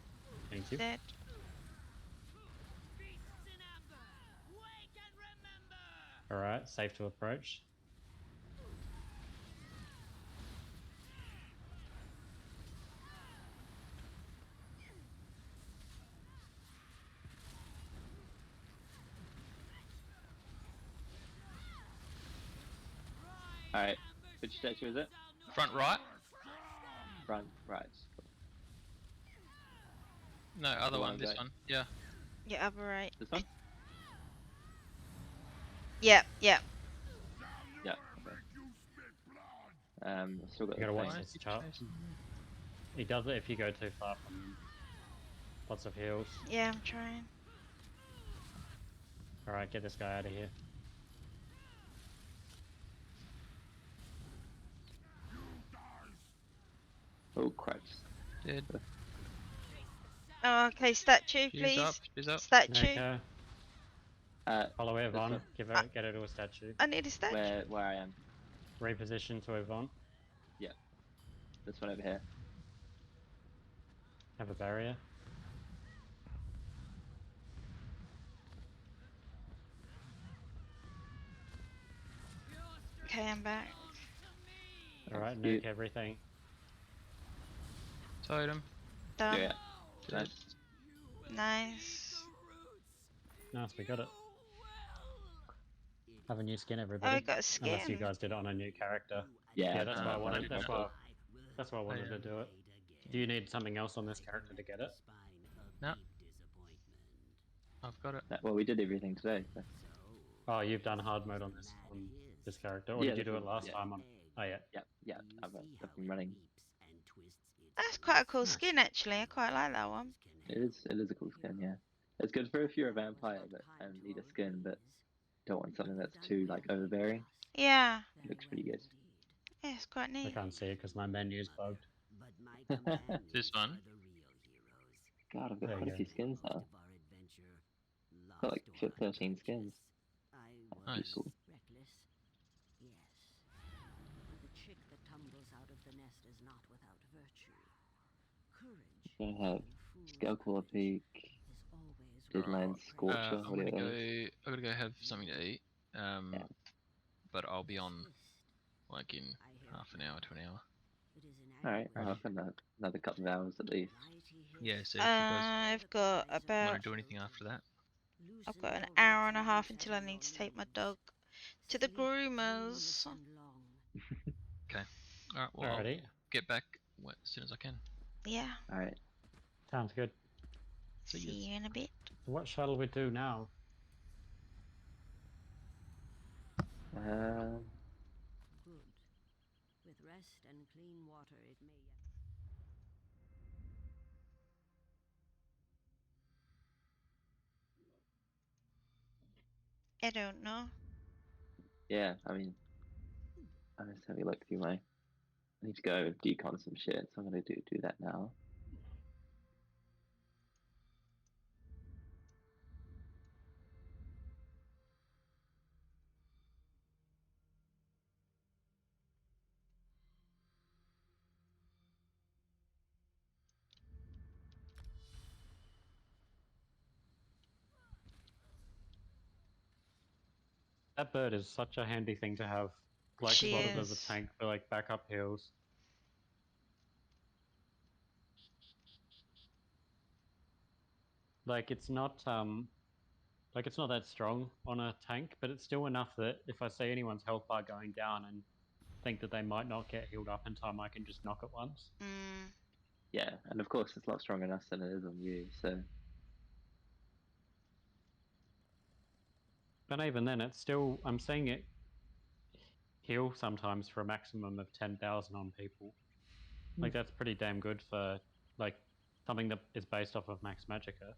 Thank you. Dead. Beasts in amber. Wake and remember. Alright, safe to approach. Alright. Which statue is it? Front right. Front, right. No, other The one one. I'm This going- one. Yeah. Yeah, upper right. This one? Yeah, yeah. Yeah. Okay. I've still got You gotta the watch thing. this chart. He does it if you go too far from him. Lots of heals. Yeah, I'm trying. Alright, get this guy out of here. Oh, Christ. Dead. Oh, okay, statue, She's up. please. She's up. Statue. Okay. Follow this Yvonne. one. Get her to a statue. I need a statue. Where I am. Reposition to Yvonne. This one over here. Have a barrier. Okay, I'm back. Alright, Cute. nuke everything. Totem. Done. Yeah. Dead. Nice. Nice. Nice, we got it. Have a new skin, Oh, everybody. we got a Unless you skin. guys did it on a new character. Yeah, that's why I wanted. That's why. That's why I wanted yeah. to do it. Do you need something else on this character to get it? No. I've got it. Well, we did everything today. So. Oh, you've done hard mode on this character, or Yeah, did you do this it is- last yeah. time on? Oh yeah. Yeah. I've been running. That's quite a cool Nice. skin, actually. I quite like that one. It is a cool skin. Yeah. It's good for if you're a vampire but need a skin, but don't want something that's too like overbearing. Yeah. Looks pretty good. Yeah, it's quite I neat. can't see it because my menu's bugged. This one? God, I've got There quite you a few skins now. Got like 13 skins. That's Nice. cool. Reckless? Yes. The chick that tumbles out of the nest is not without virtue. Courage. Gonna have and Skullclaw Peak, is always Deadline worth Scorcher, I'm gonna whatever go. that is. I gotta go have something to eat. Yeah. But I'll be on persist. like in I hear half an hour to an hour. it is Alright, inadequate. I'll have another couple of hours at least. Yeah. So if you guys I've got want about. to do anything after that, I've got an hour and a half until I need to take my dog to the groomers. alright. Well, I'll Alrighty. get back as soon as I can. Yeah. Alright. Sounds good. See you in a bit. What shall we do now? Um, Good. With rest and clean water, it may yet. I don't know. yeah, I mean, I'm just having a look through my. I need to go decon some shit, so I'm gonna do that now. That bird is such a handy thing to have, like She slotted as is. a tank for like backup heals. Like it's not that strong on a tank, but it's still enough that if I see anyone's health bar going down and think that they might not get healed up in time, I can just knock it once. Mm. Yeah, and of course it's a lot stronger on us than it is on you, so But even then, it's still, I'm seeing it heal sometimes for a maximum of 10,000 on people. Like that's pretty damn good for like something that is based off of Max Magicka.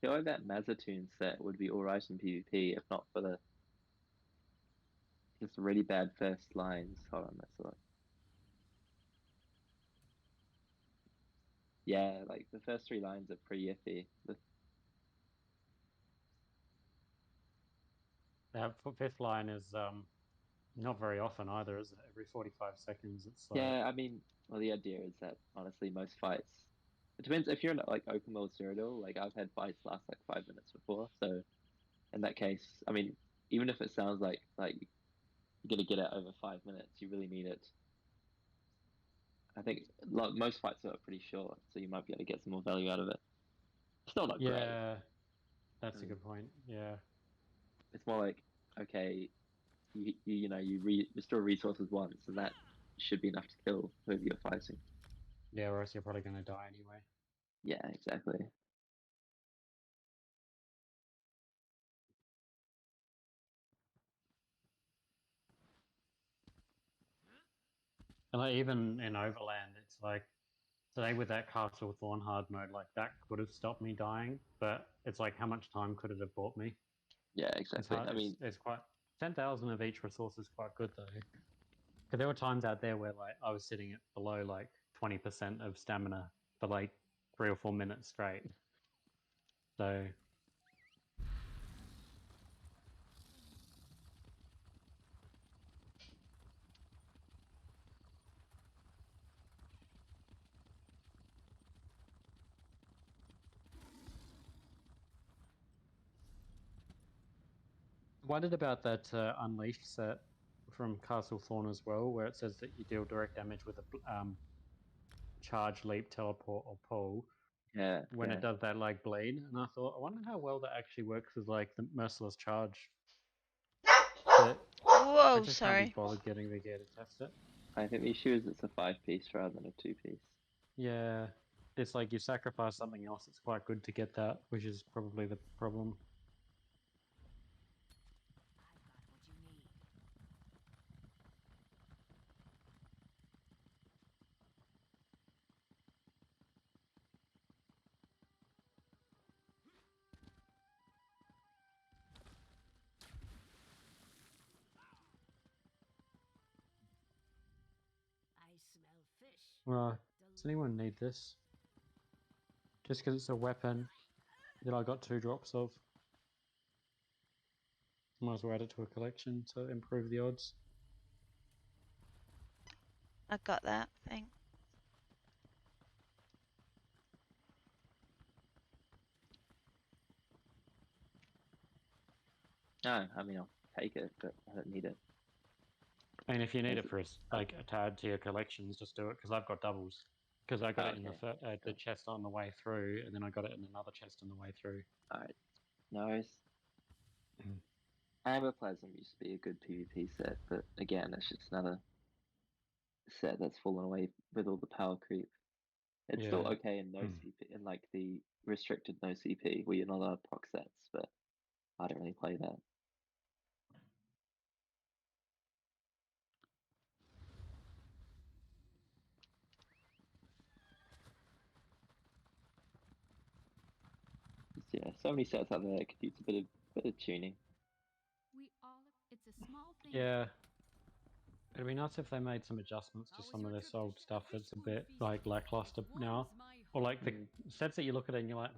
I feel like that Mazzatun set would be alright in PvP if not for the just really bad first lines. Hold on, that's a lot. Yeah, like the first 3 lines are pretty iffy. That fifth line is Not very often either, is it? Every 45 seconds, it's like... Yeah, I mean, well, the idea is that honestly, most fights. It depends if you're in like open world Cyrodiil. Like I've had fights last like 5 minutes before, so in that case, I mean, even if it sounds like you're gonna get it over 5 minutes, you really need it. I think like most fights are pretty short, so you might be able to get some more value out of it. Still not great. Yeah, that's a Mm. good point. Yeah. It's more like okay, restore resources once, and that should be enough to kill whoever you're fighting. Yeah, or else you're probably going to die anyway. Yeah, exactly. And like even in Overland, it's like today with that Castle Thorn hard mode, like that could have stopped me dying, but it's like how much time could it have bought me? Yeah, It's exactly. hard. I mean, It's quite 10,000 of each resource is quite good though. Because there were times out there where like I was sitting at below like 20% of stamina for like 3 or 4 minutes straight. So wondered about that Unleashed set from Castle Thorn as well, where it says that you deal direct damage with a charge, leap, teleport, or pull yeah, when yeah. it does that like bleed. And I thought, I wonder how well that actually works with like the merciless charge. But I Whoa, just can't be sorry. bothered getting the gear to test it. I think the issue is it's a 5-piece rather than a 2-piece. Yeah, it's like you sacrifice something else. It's quite good to get that, which is probably the problem. I smell fish. Right, does anyone need this? Just because it's a weapon that I got 2 drops of. Might as well add it to a collection to improve the odds. I got that thing. No, I mean I'll take it, but I don't need it. I mean, if you need Is it for like a to add to your collections, just do it because I've got doubles. Because I got it in the chest on the way through, and then I got it in another chest on the way through. Alright. Nice. Mm. Amberplasm used to be a good PvP set, but again, it's just another set that's fallen away with all the power creep. It's still Yeah. okay in no CP, in like the restricted no CP where you're not allowed proc sets, but I don't really play that. Yeah, so many sets out there that could use a bit of tuning. It's a small thing. Yeah. It'd be nice if they made some adjustments to some of this old stuff that's a bit like lackluster now. Or like the sets that you look at it and you're like,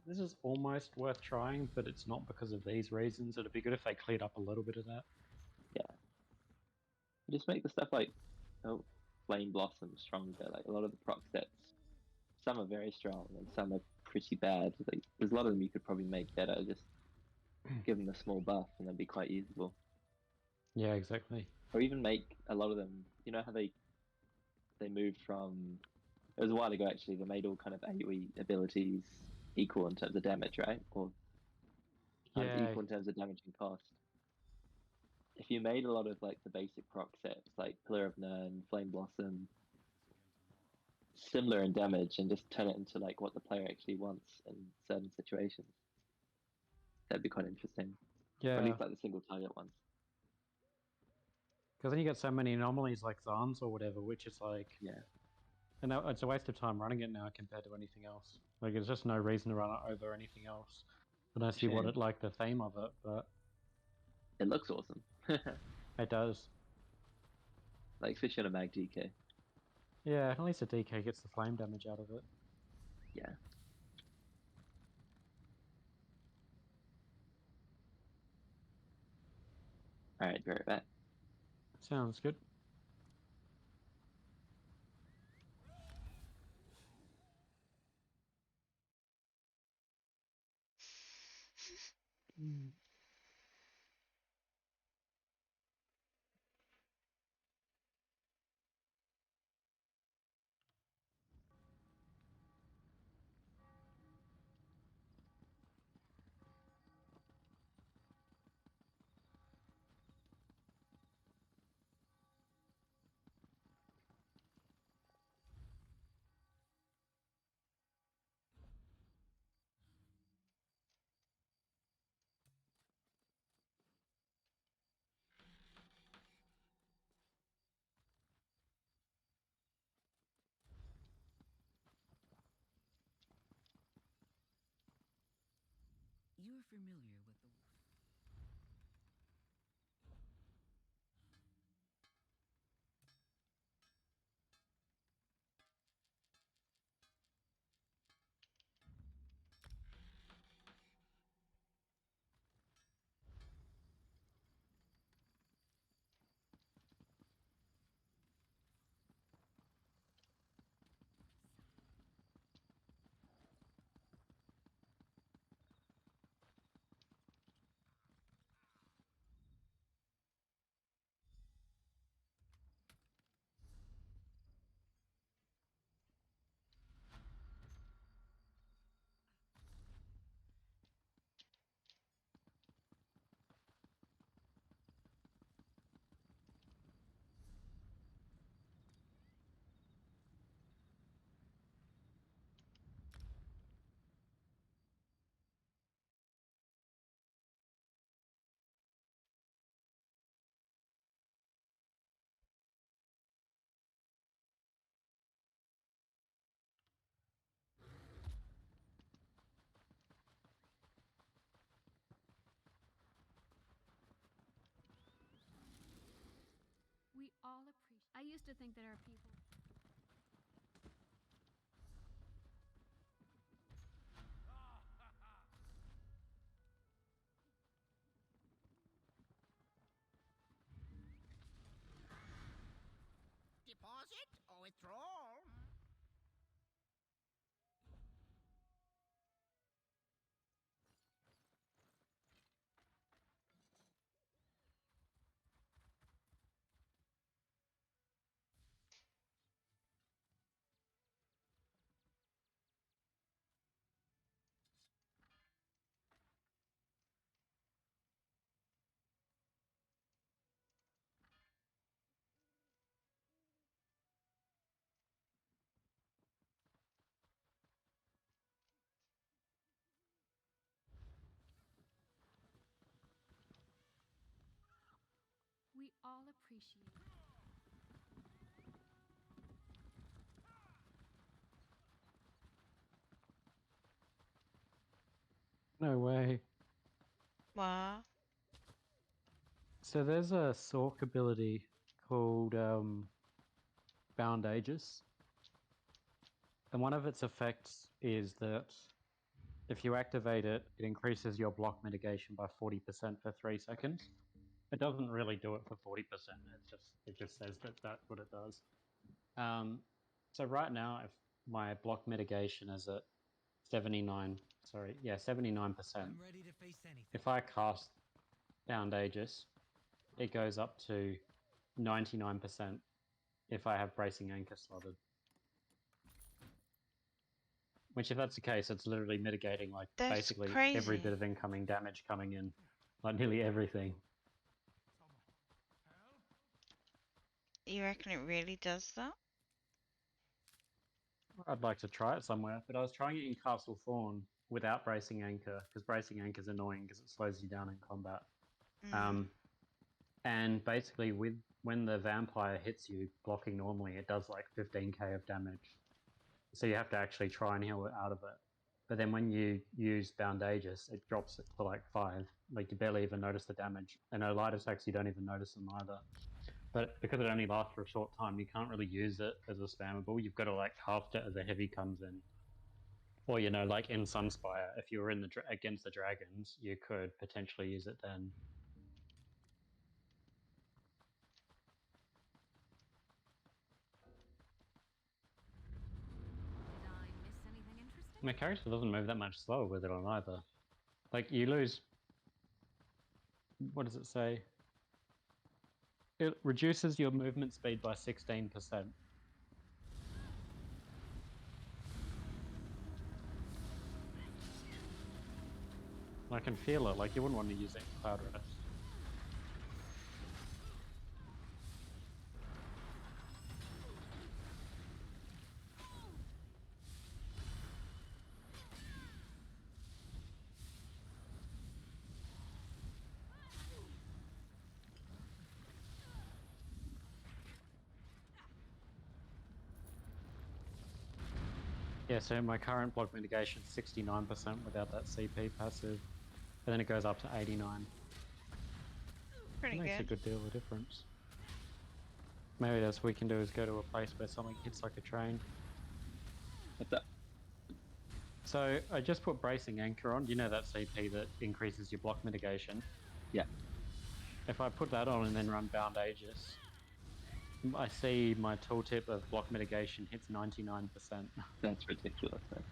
this is almost worth trying, but it's not because of these reasons. It'd be good if they cleared up a little bit of that. Yeah. Just make the stuff like Flame Blossom stronger. Like a lot of the proc sets, some are very strong and some are pretty bad. Like there's a lot of them you could probably make better. Just give them a small buff and they'll be quite usable. Yeah, exactly. Or even make a lot of them. You know how they moved from. It was a while ago actually. They made all kind of AoE abilities equal in terms of damage, right? Or equal in terms of damage and cost. If you made a lot of like the basic proc sets, like Pillar of Nirn, Flame Blossom, similar in damage, and just turn it into like what the player actually wants in certain situations, that'd be quite interesting. Or at Yeah. least like the single target ones. Because then you get so many anomalies like Zans or whatever, which is like... Yeah. And it's a waste of time running it now compared to anything else. Like, there's just no reason to run it over anything else. Unless you wanted, like, the theme of it, but... It looks awesome. It does. Like, especially on a mag DK. Yeah, at least a DK gets the flame damage out of it. Yeah. Alright, be right back. Sounds good. You're familiar with the... We all appreciate. I used to think that our people. Deposit or withdrawal? We all appreciate. No way. What? So there's a Sork ability called Bound Aegis. And one of its effects is that if you activate it, it increases your block mitigation by 40% for 3 seconds. It doesn't really do it for 40%. It just says that that's what it does. So right now, if my block mitigation is at 79%. I'm ready to face anything. If I cast Bound Aegis, it goes up to 99% if I have Bracing Anchor slotted. Which, if that's the case, it's literally mitigating like That's basically crazy. every bit of incoming damage coming in, like nearly everything. You reckon it really does that? I'd like to try it somewhere, but I was trying it in Castle Thorn without Bracing Anchor, because Bracing Anchor is annoying because it slows you down in combat. And basically, when the vampire hits you blocking normally, it does like 15k of damage. So you have to actually try and heal it out of it. But then when you use Bound Aegis, it drops it to like 5. Like you barely even notice the damage. And no light attacks, you don't even notice them either. But because it only lasts for a short time, you can't really use it as a spammable. You've got to like cast it as a heavy comes in. Or, you know, like in Sunspire, if you were in the against the dragons, you could potentially use it then. My character doesn't move that much slower with it on either. Like, you lose... What does it say? It reduces your movement speed by 16%. I can feel it, like you wouldn't want to use it in Cloud Rest. Yeah, so my current block mitigation is 69% without that CP passive, and then it goes up to 89. Pretty It makes a good. good deal of difference. Maybe that's what we can do is go to a place where something hits like a train. What's up? So I just put bracing anchor on. You know that CP that increases your block mitigation? Yeah. If I put that on and then run Bound Aegis, I see my tooltip of block mitigation hits 99%. That's ridiculous, man.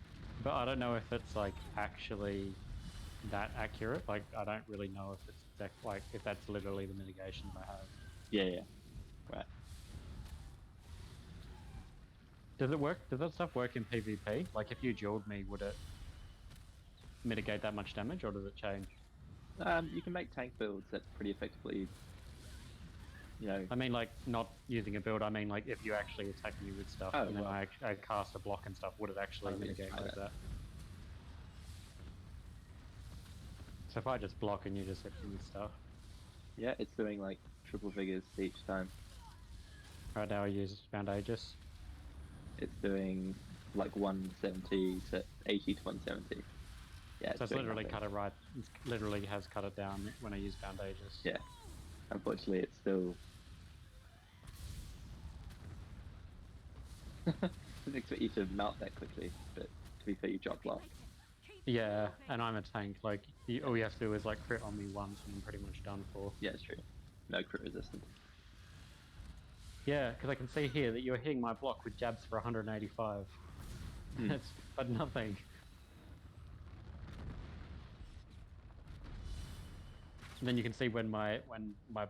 But I don't know if it's like actually that accurate. Like I don't really know if it's like if that's literally the mitigations I have. Yeah. Right. Does it work? Does that stuff work in PvP? Like if you dueled me, would it mitigate that much damage, or does it change? You can make tank builds that pretty effectively, you know. I mean, like not using a build. I mean, like if you actually attack me with stuff, Oh, and then well. I cast a block and stuff, would it actually Oh, yes, mitigate try like that. that? So if I just block and you just hit me with stuff. Yeah, it's doing like triple figures each time. Right now I use Bound Aegis. It's doing like 170 to 80 to 170. Yeah, So it's doing literally nothing. cut it right. It literally has cut it down when I use Bound Aegis. Yeah. Unfortunately, it's still. Didn't expect you to melt that quickly, but to be fair, you drop block. Yeah, and I'm a tank. Like all you have to do is like crit on me once, and I'm pretty much done for. Yeah, it's true. No crit resistance. Yeah, because I can see here that you're hitting my block with jabs for 185. That's but nothing. And then you can see when my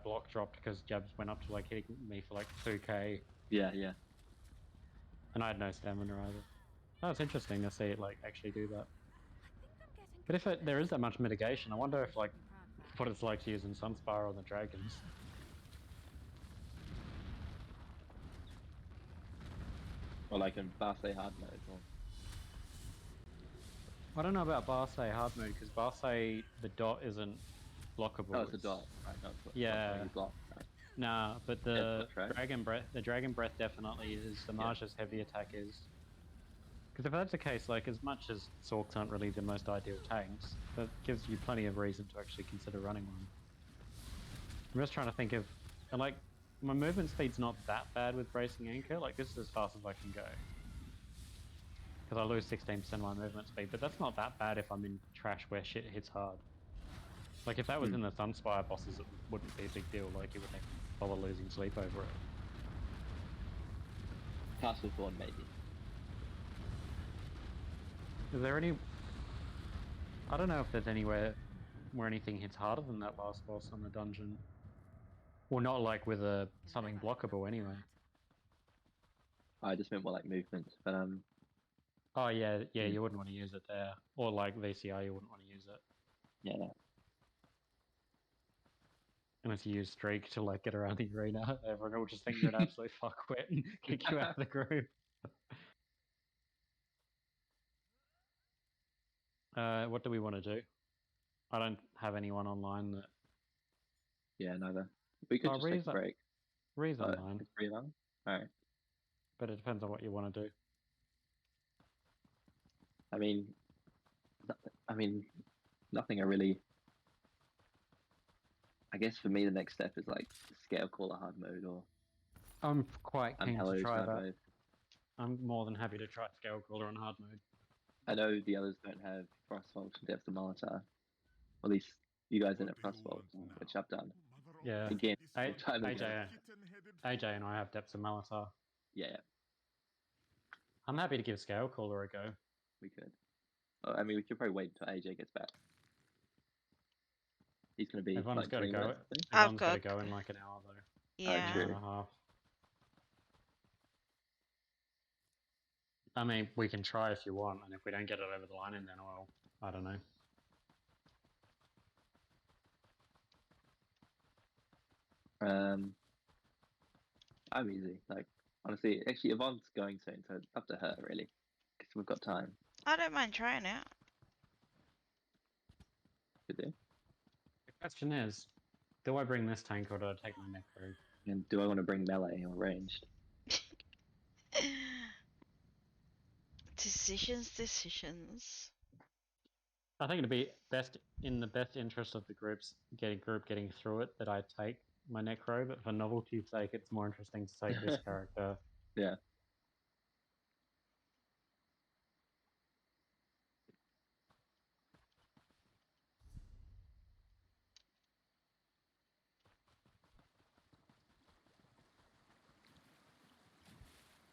block dropped because jabs went up to like hitting me for like 2k, Yeah. and I had no stamina either. Oh, it's interesting to see it like actually do that. But if there is that much mitigation, I wonder if like what it's like to use in Sunspire on the dragons. Or like in Barse hard mode. Or... I don't know about Barse hard mode because Barse the dot isn't blockable. Oh, it's a dot. Right, no, it's Yeah. you block. Right. Nah, but the right? dragon breath definitely is. The Marsha's heavy attack is. Because if that's the case, like as much as Sorks aren't really the most ideal tanks, that gives you plenty of reason to actually consider running one. I'm just trying to think of, and like my movement speed's not that bad with bracing anchor. Like this is as fast as I can go. Because I lose 16% of my movement speed, but that's not that bad if I'm in trash where shit hits hard. Like if that was in the Sunspire bosses, it wouldn't be a big deal. Like you wouldn't bother losing sleep over it. Castleborn, maybe. Is there any... I don't know if there's anywhere where anything hits harder than that last boss on the dungeon. Well, not like with something blockable anyway. I just meant more like movement, but Oh yeah, you wouldn't want to use it there. Or like VCR, you wouldn't want to use it. yeah, no. Unless you use Streak to like get around the arena, everyone will just think you're an absolute fuckwit and kick you out of the group. What do we want to do? I don't have anyone online that... Yeah, neither. We could just take a break. Re's online. It's pretty long. Alright. But it depends on what you want to do. I mean, nothing I really... I guess for me the next step is like Scale Caller hard mode or... I'm quite keen to try that. Mode. I'm more than happy to try Scale Caller on hard mode. I know the others don't have Frostbolt and Depth of Molitor. Or at least you guys don't have Frostbolt, which I've done. Yeah. Again, AJ and I have Depths of Molitor. Yeah. I'm happy to give Scale Caller a go. We could. I mean, we could probably wait until AJ gets back. He's gonna be Everyone's like got to 20 go. minutes, I think. I've Everyone's got to got- go in like an hour though. Yeah. true. Hour and a half. I mean, we can try if you want, and if we don't get it over the line, and then well, I don't know. I'm easy. Like honestly, actually, Yvonne's going soon, so it's up to her really, because we've got time I don't mind trying it. to do. The question is, do I bring this tank or do I take my necro? And do I want to bring melee or ranged? Decisions. I think it'd be best in the best interest of the group getting through it that I take my necro, but for novelty's sake, it's more interesting to take this character. Yeah.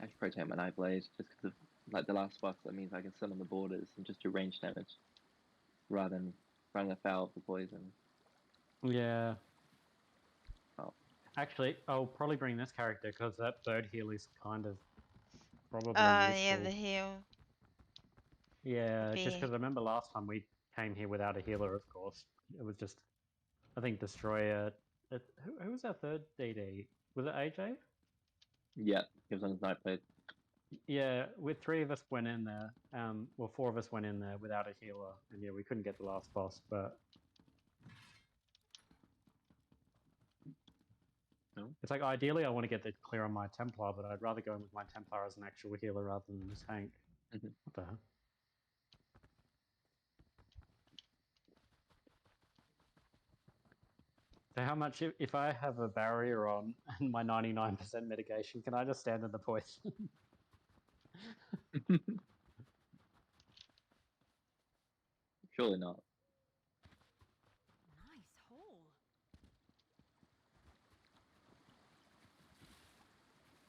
I should probably take my Nightblade just because of like the last boss. That means I can sit on the borders and just do range damage rather than running afoul of the poison. Yeah. Oh. Actually, I'll probably bring this character because that bird heal is kind of probably useful. Yeah, the heal. Yeah, just Be- because I remember last time we came here without a healer, of course. It was just, I think, Destroyer. Who was our third DD? Was it AJ? Yeah, he was on his Nightblade. Yeah, with 3 of us went in there. Well, 4 of us went in there without a healer, and yeah, we couldn't get the last boss. But No? it's like ideally, I want to get the clear on my Templar, but I'd rather go in with my Templar as an actual healer rather than a tank. Mhm. What the hell? So how much, if I have a barrier on and my 99% mitigation, can I just stand in the poison? Surely not. Nice hole.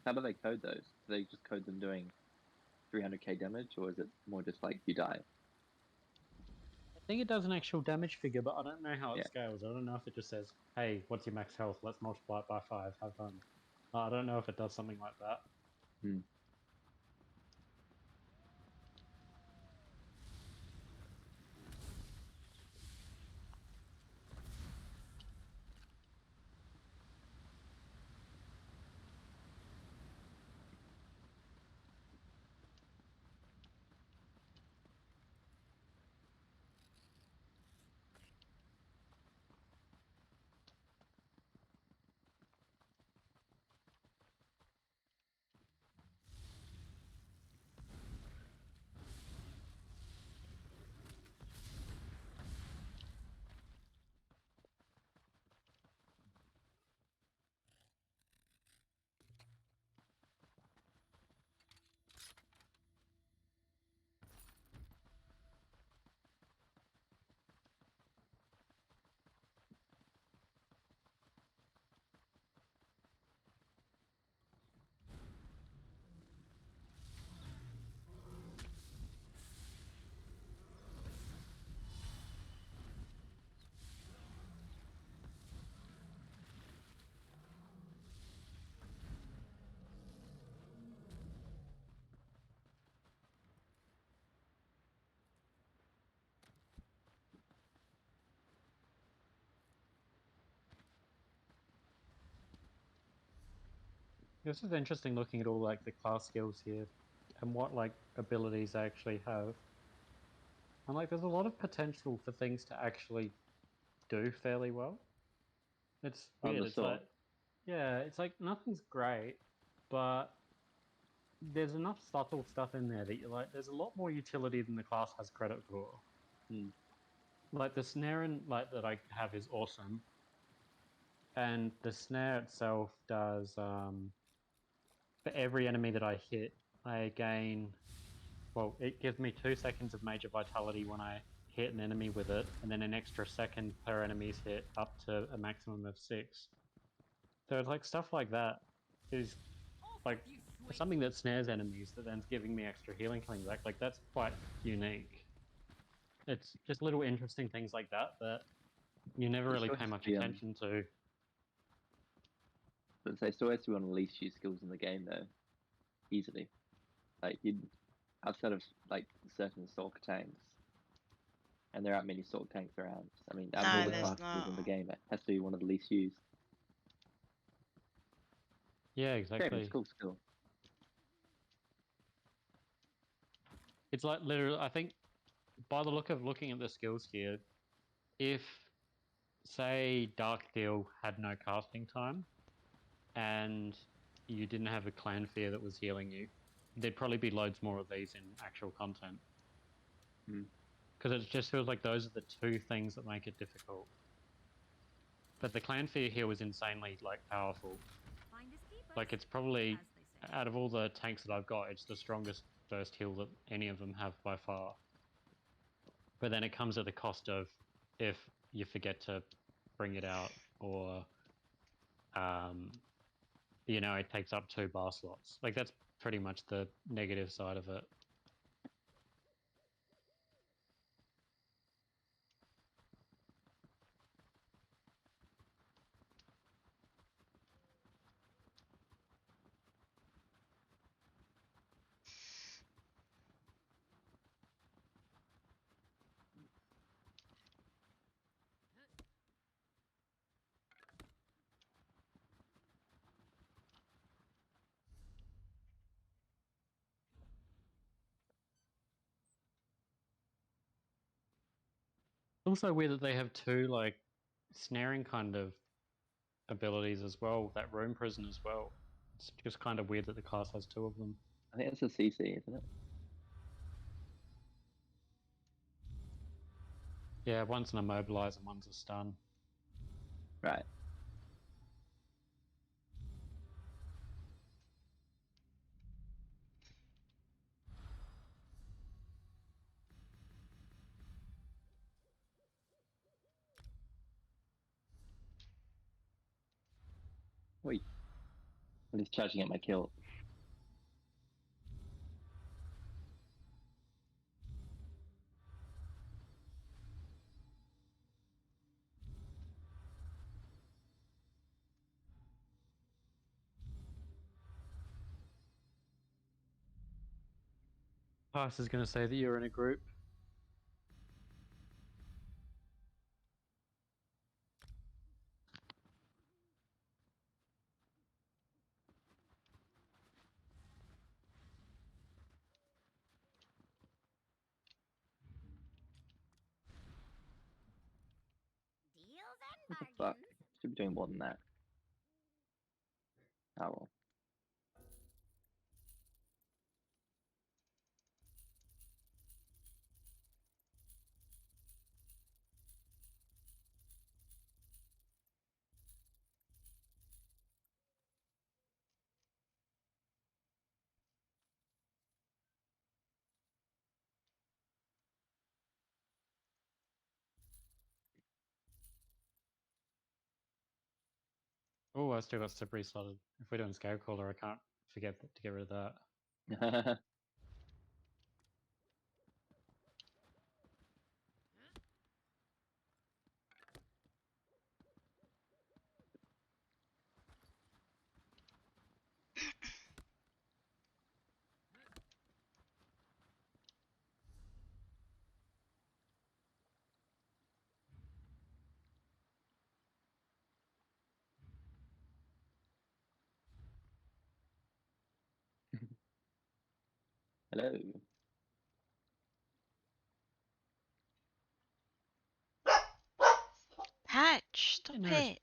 How do they code those? Do they just code them doing 300k damage, or is it more just like you die? I think it does an actual damage figure, but I don't know how it Yeah. scales. I don't know if it just says, hey, what's your max health? Let's multiply it by 5. Have fun. I don't know if it does something like that. Hmm. This is interesting looking at all like the class skills here and what like abilities I actually have. And like there's a lot of potential for things to actually do fairly well. It's On weird. the It's sword. like yeah, it's like nothing's great, but there's enough subtle stuff in there that you're like there's a lot more utility than the class has credit for. Hmm. Like the snare and like that I have is awesome. And the snare itself does for every enemy that I hit, I gain. Well, it gives me 2 seconds of major vitality when I hit an enemy with it, and then an extra second per enemy's hit, up to a maximum of 6. So it's like stuff like that is like something that snares enemies that then's giving me extra healing coming back. Like that's quite unique. It's just little interesting things like that that you never It really still pay has much to be, attention to. but they still has to be one of the least used skills in the game though, easily. Like you, outside of like certain Sork tanks, and there aren't many Sork tanks around. I mean, out of No, all the there's classes not. in the game, it has to be one of the least used. Yeah, Great, exactly. it's cool skill. It's like literally, I think, by the look of looking at the skills here, if say Dark Steel had no casting time, and you didn't have a clan fear that was healing you, there'd probably be loads more of these in actual content. Hmm. Because it just feels like those are the two things that make it difficult. But the clan fear here was insanely like powerful. Like it's probably out of all the tanks that I've got, it's the strongest burst heal that any of them have by far. But then it comes at the cost of if you forget to bring it out, or you know, it takes up 2 bar slots. Like that's pretty much the negative side of it. Also weird that they have 2 like snaring kind of abilities as well, that room prison as well. It's just kind of weird that the class has 2 of them. I think it's a CC, isn't it? Yeah, one's an immobilize and one's a stun. Right. Wait. I'm just charging at my kill. Pass is going to say that you're in a group. What the fuck? Should be doing more than that. Oh well. Oh, I still got slippery slotted. If we're doing scale caller, I can't forget to get rid of that. Hello. Patch, stop No, it.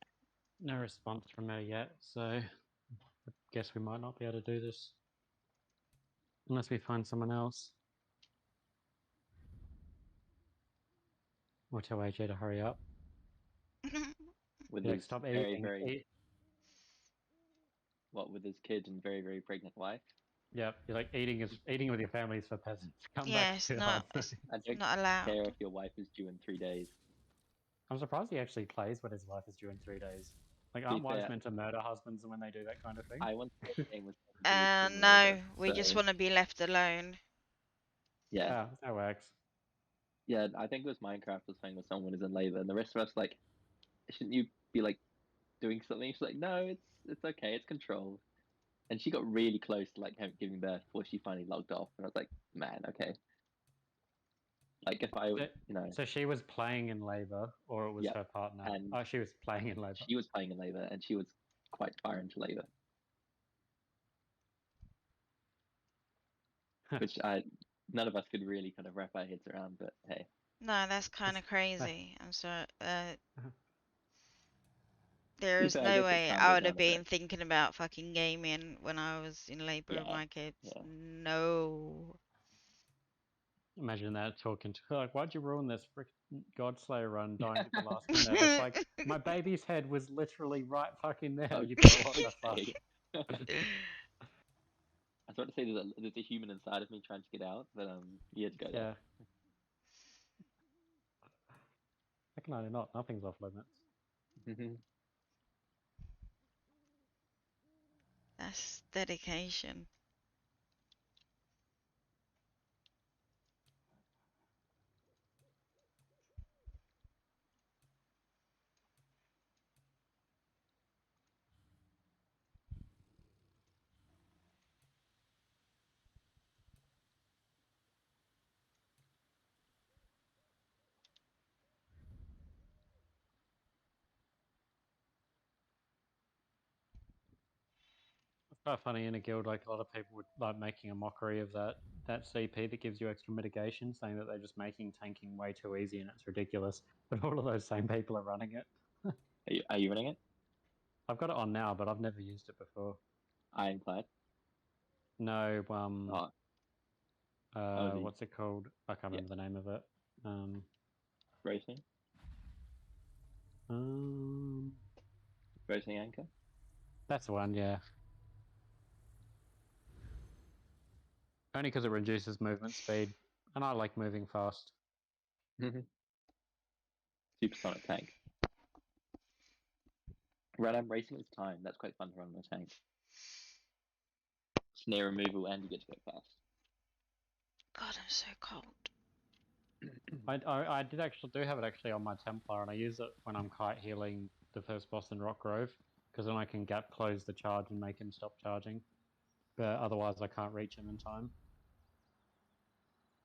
no response from her yet, so I guess we might not be able to do this. Unless we find someone else. Or tell AJ to hurry up. With Like, his stop very, eating. very, what, with his kid and very, very pregnant wife? Yep, you're like eating with your families for peasants. Come Yeah, back it's to not. us. It's I don't not allowed. care if your wife is due in 3 days. I'm surprised he actually plays when his wife is due in 3 days. Like, To be aren't wives fair, meant to murder husbands when they do that kind of thing? I want to play a game with No, we just want to be left alone. yeah, Yeah, that works. Yeah, I think it was Minecraft was playing with someone who's in labor, and the rest of us like, shouldn't you be like doing something? She's like, no, it's okay, it's controlled. And she got really close to like giving birth before she finally logged off, and I was like, man, okay. Like if I, So, you know, so she was playing in labor, or it was yeah, her partner? and Oh, she was playing in labor. she was playing in labor, and she was quite far into labor, which none of us could really kind of wrap our heads around. But hey, No, that's kind of It's- crazy. I'm sorry. to be There's fair, I no guess it way calmed I her would down have a bit. been thinking about fucking gaming when I was in labor with Yeah, my kids. yeah. No. Imagine that talking to her, like, why'd you ruin this freaking Godslayer run dying at the last minute? It's like, my baby's head was literally right fucking there. Oh, You go, what the fuck? okay. I was about to say there's a human inside of me trying to get out, but you had to go there. Yeah. How can I not? Nothing's off limits. That's dedication. It's quite funny in a guild, like a lot of people would like making a mockery of that CP that gives you extra mitigation, saying that they're just making tanking way too easy and it's ridiculous. But all of those same people are running it. Are you running it? I've got it on now, but I've never used it before. Ironclad. No, Oh, what's it called? I can't yeah, remember the name of it. racing Um, racing anchor. that's the one, yeah. Only because it reduces movement speed, and I like moving fast. Supersonic tank. Run racing is time. That's quite fun to run on a tank. Snare removal, and you get to go fast. God, I'm so cold. I did actually do have it actually on my Templar, and I use it when I'm kite healing the first boss in Rock Grove, because then I can gap close the charge and make him stop charging. But otherwise, I can't reach him in time.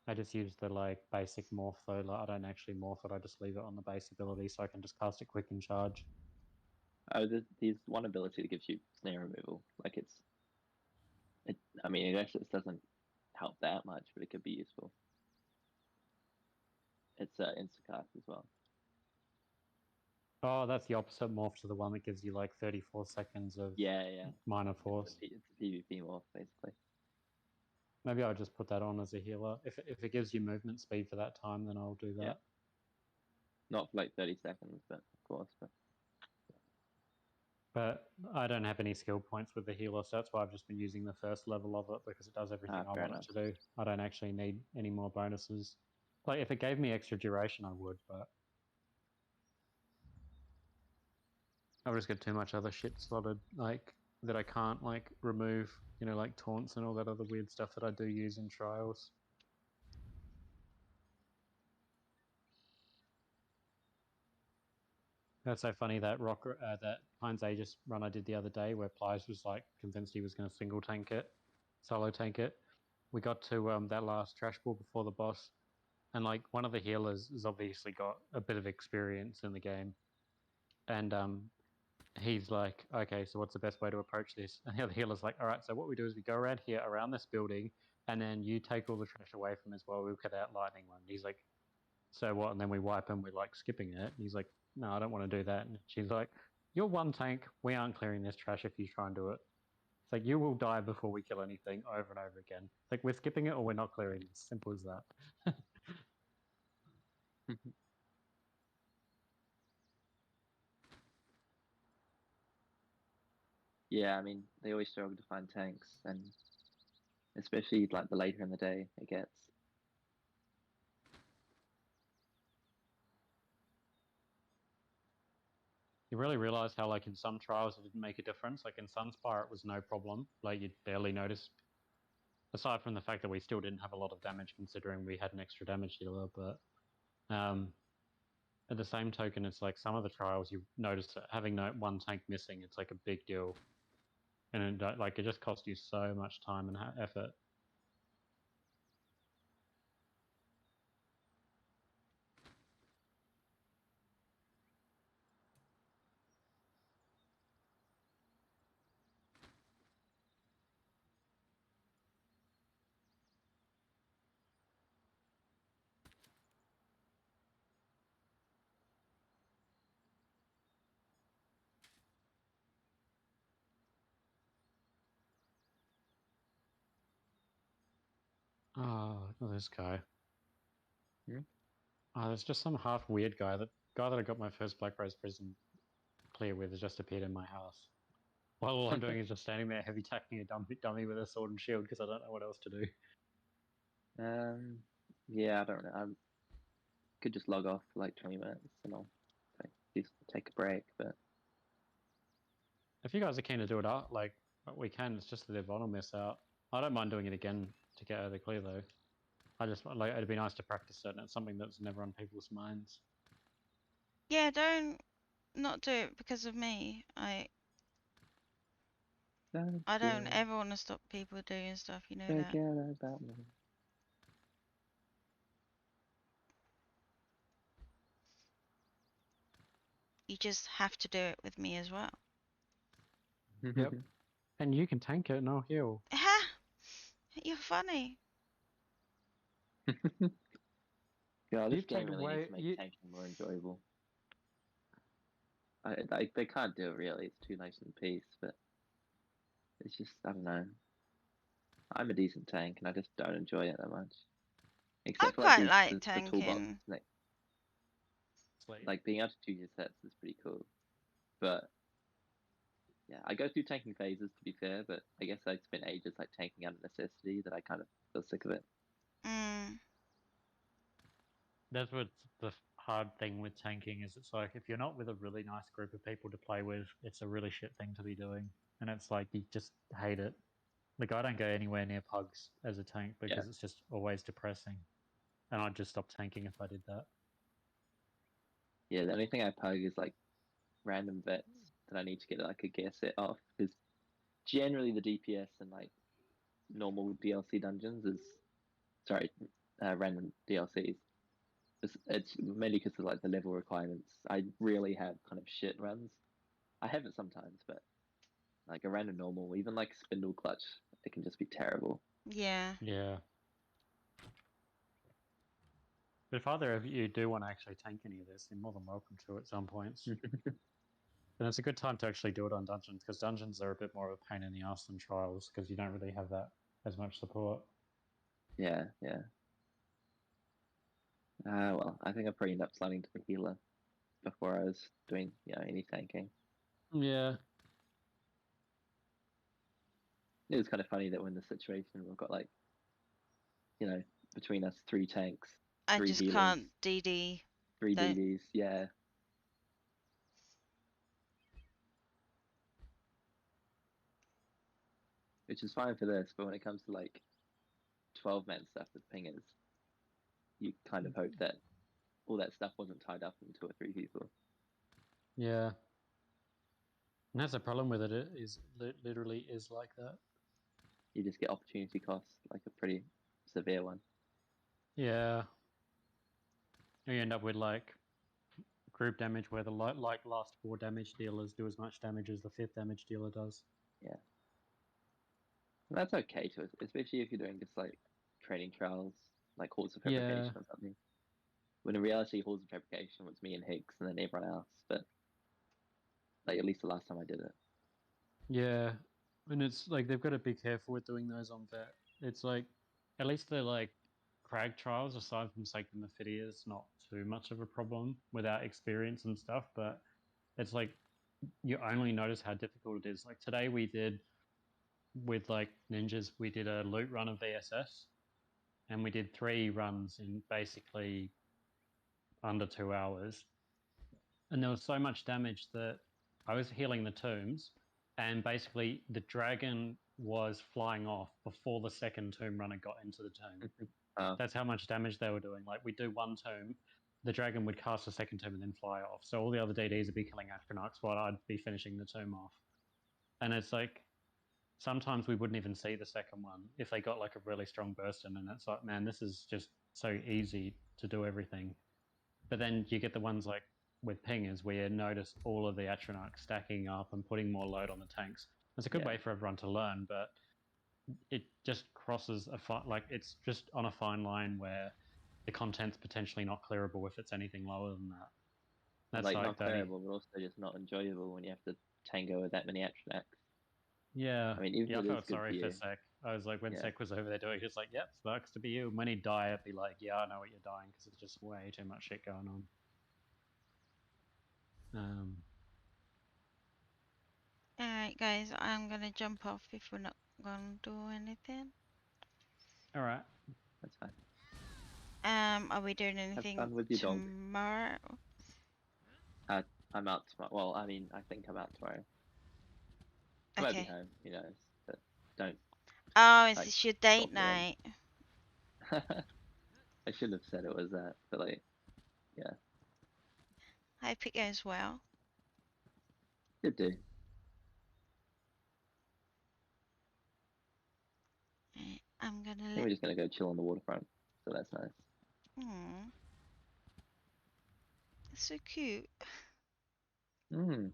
I just use the like basic morph though. Like, I don't actually morph it. I just leave it on the base ability, so I can just cast it quick and charge. Oh, there's one ability that gives you snare removal. Like I mean, I guess it doesn't help that much, but it could be useful. It's instacast as well. Oh, that's the opposite morph to the one that gives you like 34 seconds of Yeah. minor force. It's a PvP morph basically. Maybe I'll just put that on as a healer. If it gives you movement speed for that time, then I'll do that. Yeah. Not for like 30 seconds, but of course. But I don't have any skill points with the healer, so that's why I've just been using the first level of it, because it does everything I fair want enough. it to do. I don't actually need any more bonuses. Like, if it gave me extra duration, I would, but I've just got too much other shit slotted, like, that I can't, like, remove, you know, like taunts and all that other weird stuff that I do use in trials. That's so funny, that that Pines Aegis run I did the other day, where Plies was like convinced he was going to solo tank it. We got to that last trash ball before the boss, and like one of the healers has obviously got a bit of experience in the game, and he's like, okay, so what's the best way to approach this? And the other healer's like, all right, so what we do is we go around here, around this building, and then you take all the trash away from us while we cut out lightning one. And he's like, so what? And then we wipe him, we're like skipping it. And he's like, no, I don't want to do that. And she's like, you're one tank, we aren't clearing this trash if you try and do it. It's like, you will die before we kill anything over and over again. It's like, we're skipping it or we're not clearing it. Simple as that. Yeah, I mean, they always struggle to find tanks, and especially like the later in the day it gets. You really realize how, like, in some trials it didn't make a difference. Like, in Sunspire it was no problem. Like, you'd barely notice. Aside from the fact that we still didn't have a lot of damage considering we had an extra damage dealer, but At the same token, it's like some of the trials you notice that having one tank missing, it's like a big deal, and it just costs you so much time and effort. Oh, this guy. Hmm? Oh, there's just some half weird guy. That guy that I got my first Black Rose Prison clear with has just appeared in my house. While all I'm doing is just standing there heavy tacking a dummy with a sword and shield because I don't know what else to do. Yeah, I don't know. I could just log off for like 20 minutes and I'll take a break, but If you guys are keen to do it out, like we can. It's just that the bot will miss out. I don't mind doing it again to get out of the clear though. I just like it'd be nice to practice it, and it's something that's never on people's minds. Yeah, don't not do it because of me. I don't ever want to stop people doing stuff. You know that. forget about me. You just have to do it with me as well. Yep. And you can tank it and I'll heal. Ha! You're funny. Yeah, this You've game taken really needs away. to make tanking more enjoyable. They can't do it really. It's too nice and peace, but it's just I don't know. I'm a decent tank, and I just don't enjoy it that much. I Except for quite like the toolbox, tanking. like being able to choose your sets is pretty cool. But yeah, I go through tanking phases to be fair, but I guess I spent ages like tanking out of necessity that I kind of feel sick of it. Mm. That's what's the hard thing with tanking is it's like if you're not with a really nice group of people to play with, it's a really shit thing to be doing, and it's like you just hate it. Like I don't go anywhere near pugs as a tank because it's just always depressing, and I'd just stop tanking if I did that. Yeah, the only thing I pug is like random vets that I need to get like a gear set off because generally the DPS and like normal DLC dungeons is random DLCs. It's mainly because of like the level requirements. I really have kind of shit runs. I have it sometimes, but like a random normal, even like spindle clutch, it can just be terrible. Yeah. Yeah. But if either of you do want to actually tank any of this, you're more than welcome to at some points. And it's a good time to actually do it on dungeons because dungeons are a bit more of a pain in the ass than trials because you don't really have that as much support. Yeah, yeah. Well, I think I probably end up sliding to the healer before I was doing, any tanking. Yeah. It was kind of funny that when the situation we've got like, between us 3 tanks, I 3 just healers, can't DD. 3 Don't. DDs, yeah. Which is fine for this, but when it comes to like 12-man stuff with pingers, you kind of hope that all that stuff wasn't tied up in 2 or 3 people. Yeah. And that's the problem with it. It is literally is like that. You just get opportunity costs, like a pretty severe one. Yeah. You end up with like group damage where the last 4 damage dealers do as much damage as the 5th damage dealer does. Yeah. And that's okay to us, especially if you're doing just like training trials, like Halls of Fabrication or something. When in reality, Halls of Fabrication was me and Higgs and then everyone else, but like at least the last time I did it. Yeah. And it's like they've got to be careful with doing those on vet. It's like at least they're like crag trials, aside from Sacred Mephidia, it's not too much of a problem without experience and stuff, but it's like you only notice how difficult it is. Like today we did with like ninjas, we did a loot run of VSS and we did 3 runs in basically under 2 hours. And there was so much damage that I was healing the tombs, and basically the dragon was flying off before the second tomb runner got into the tomb. That's how much damage they were doing. Like we do 1 tomb, the dragon would cast a second tomb and then fly off. So all the other DDs would be killing Astronauts while I'd be finishing the tomb off. And it's like, sometimes we wouldn't even see the second one if they got like a really strong burst in, and it's like, man, this is just so easy to do everything. But then you get the ones like with pingers where you notice all of the Atronachs stacking up and putting more load on the tanks. It's a good way for everyone to learn, but it just crosses like it's just on a fine line where the content's potentially not clearable if it's anything lower than that. That's like like not clearable, but also just not enjoyable when you have to tango with that many Atronachs. Yeah. I mean, even Yeah, I if it is felt good sorry for you, Sek. I was like, when Yeah. Sek was over there doing it, it's like, yep, sucks to be you. And when he'd die, I'd be like, yeah, I know what you're dying because it's just way too much shit going on. Alright, guys, I'm gonna jump off if we're not gonna do anything. All right. that's fine. Are we doing Have anything fun with your dog. tomorrow? I'm out tomorrow. Well, I mean, I think I'm out tomorrow. I might be Okay. home, who knows? But don't. Oh, is like, this your date stop around. night? I should have said it was that, but like, yeah, I hope it goes well. could do. Right, I'm gonna I think let. we're just gonna go chill on the waterfront, so that's nice. Hmm. That's so cute. Mm.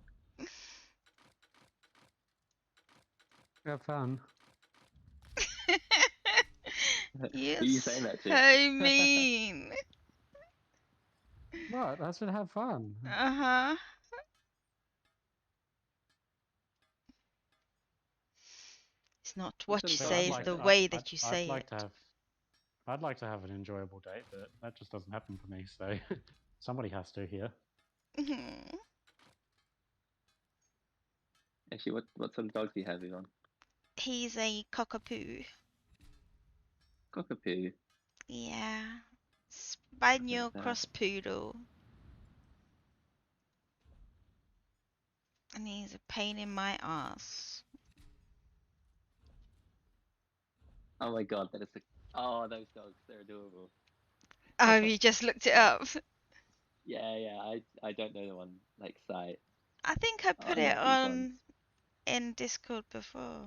Have fun. You're Who are you saying that to? so mean. What? I said have fun. Uh-huh. It's not what you sort of say, dog it's is the that? way that you say I'd like it. to have. I'd like to have an enjoyable date, but that just doesn't happen for me. So somebody has to here. Mhm. Actually, what sort of dog do you have, Yvonne? He's a cockapoo. Cockapoo. Yeah. Spaniel that? cross poodle. And he's a pain in my ass. Oh my god, that is the. Oh, those dogs, they're adorable. Oh, you just looked it up. Yeah, I don't know the one like sight. I think I put I it love these ones. on in Discord before.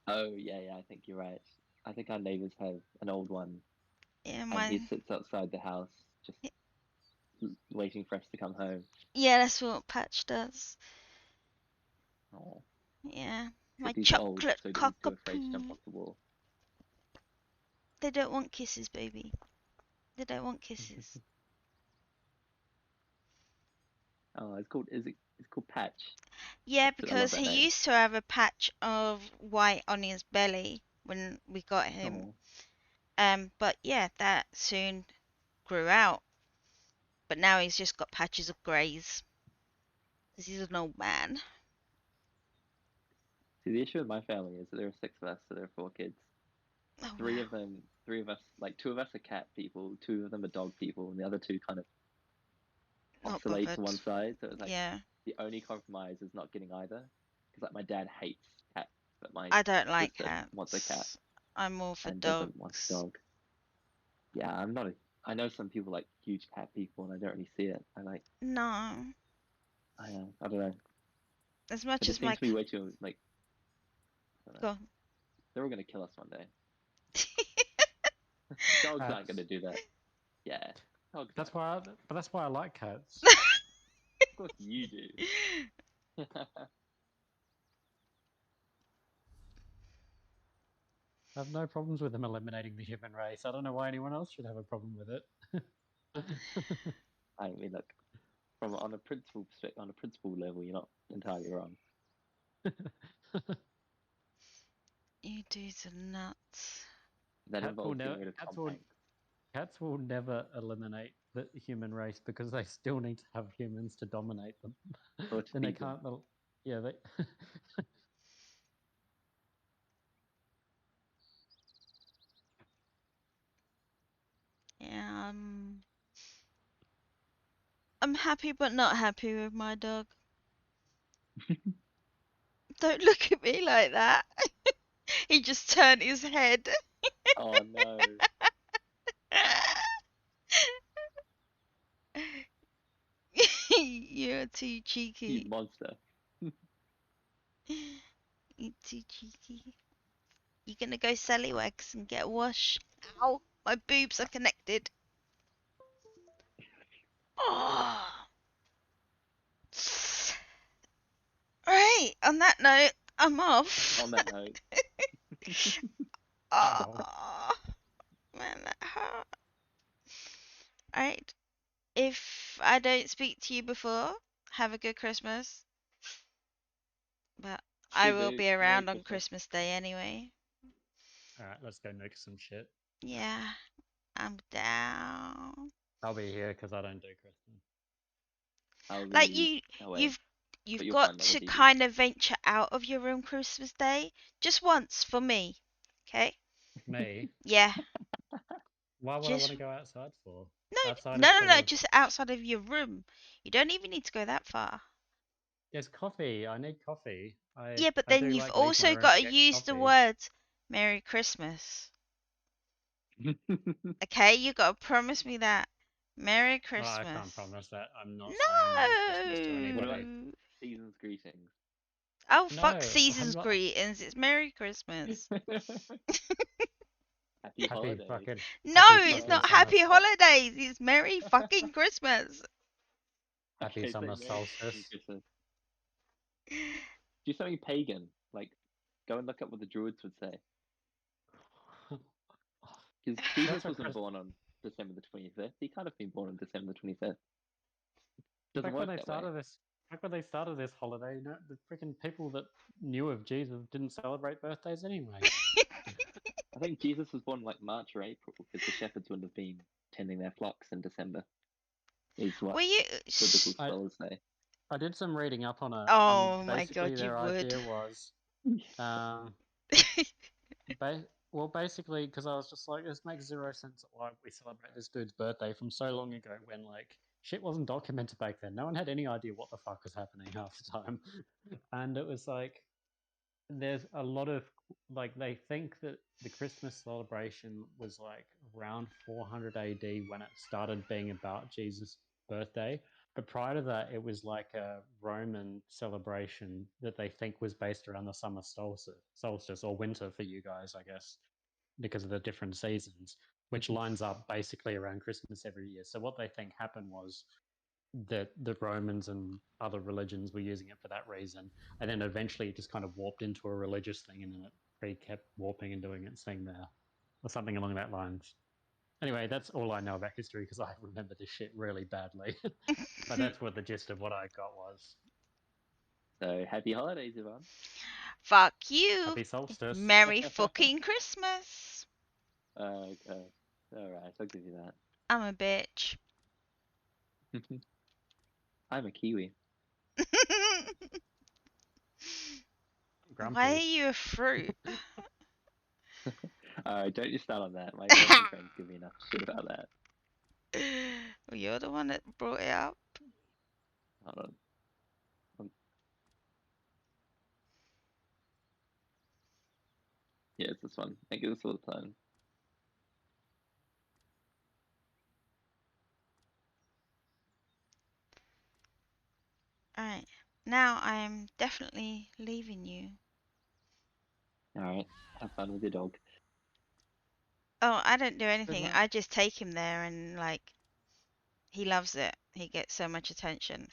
Oh yeah, I think you're right. I think our neighbors have an old one, Yeah, and he mine. sits outside the house just waiting for us to come home. Yeah, that's what Patch does. Oh, Yeah. My except he's old, chocolate so he's too afraid to jump cockapoo. off the wall. They don't want kisses, baby. They don't want kisses. Oh, it's called Patch. Yeah, I love because that he name. used to have a patch of white on his belly when we got him. Oh, But yeah, that soon grew out. But now he's just got patches of greys. Because he's an old man. see, the issue with my family is that there are 6 of us, so there are 4 kids. Oh, Three wow. of us, like 2 of us are cat people, 2 of them are dog people, and the other 2 kind of Not oscillate bothered. to one side. So it's like Yeah. the only compromise is not getting either. Because like my dad hates cats, but my I don't like sister wants a cat cats. I'm more for and dogs. doesn't want a dog. Yeah, I'm not a. I know some people like huge cat people, and I don't really see it. No. I don't know. As much But it as my. seems to be way too like. I don't know. Go. They're all gonna kill us one day. Dogs aren't gonna do that. Yeah, dogs. That's why. But that's why I like cats. Of course you do. I have no problems with them eliminating the human race. I don't know why anyone else should have a problem with it. I mean, look, on a principle level, you're not entirely wrong. You dudes are nuts. That involves getting rid of tanks. Cats will never eliminate the human race because they still need to have humans to dominate them. Or to And they feed them. can't. Yeah, they. Yeah, I'm happy but not happy with my dog. Don't look at me like that. He just turned his head. Oh no. You're too You cheeky. monster. You're too cheeky. You gonna go Sallywags and get a wash? Ow! My boobs are connected. Oh. Right. On that note, I'm off. On that note, Oh, man, that hurt. Alright. If I don't speak to you before, have a good Christmas. But I will Shibu, be Merry around on Christmas. Christmas Day anyway. Alright, let's go nuke some shit. Yeah, I'm down. I'll be here because I don't do Christmas. I'll Like be away, you've but you've you'll got find to other people. kind of venture out of your room Christmas Day just once for me. Okay? Me? Yeah. Why would I want Just to go outside for? no, Outside no, is no, full no. of. Just outside of your room. You don't even need to go that far. There's coffee. I need coffee. Yeah, but I then do you've like leave my also room got to to get use the coffee. words Merry Christmas. Okay, you got to promise me that. Merry Oh, I Christmas. can't promise that. I'm not saying Merry Christmas to No. What about anybody. season's greetings? Oh, No, fuck I'm season's not. greetings. It's Merry Christmas. Happy Happy holidays. fucking. No, Happy it's fucking not summer. Happy Holidays. It's Merry fucking Christmas. Happy Okay, summer say Merry solstice. Christmas. Do something pagan, like go and look up what the Druids would say. Because Jesus That's what wasn't Chris. born on December the 25th. He can't have been born on December the 25th. Doesn't Back when work they that way. started this. Back when they started this holiday, you know, the freaking people that knew of Jesus didn't celebrate birthdays anyway. I think Jesus was born like March or April because the shepherds wouldn't have been tending their flocks in December. Is what Were you? biblical I- scholars say. I did some reading up on it, Oh and my basically god, you their would. idea was, um, well, basically, because I was just like, this makes zero sense why we celebrate this dude's birthday from so long ago when like shit wasn't documented back then. No one had any idea what the fuck was happening half the time, and it was like there's a lot of like they think that the Christmas celebration was like around 400 AD when it started being about Jesus' birthday. But prior to that, it was like a Roman celebration that they think was based around the summer solstice or winter for you guys, I guess, because of the different seasons, which lines up basically around Christmas every year. So what they think happened was that the Romans and other religions were using it for that reason, and then eventually it just kind of warped into a religious thing, and then it kept warping and doing its thing there, or something along that lines. Anyway, that's all I know about history because I remember this shit really badly. But that's what the gist of what I got was. So happy holidays, Yvonne. Fuck you. Happy solstice. Merry fucking Christmas. Okay. Alright, I'll give you I'm a bitch. that. I'm a Kiwi. Grumpy. Why are you a fruit? Don't you start on that. My American friends give me enough shit about that. Well, you're the one that brought it up. Hold on. Yeah, it's this one. I get this all the time. Alright. Now I am definitely leaving you. Alright, have fun with your dog. Oh, I don't do anything. luck. I just take him there and like he loves it. He gets so much attention.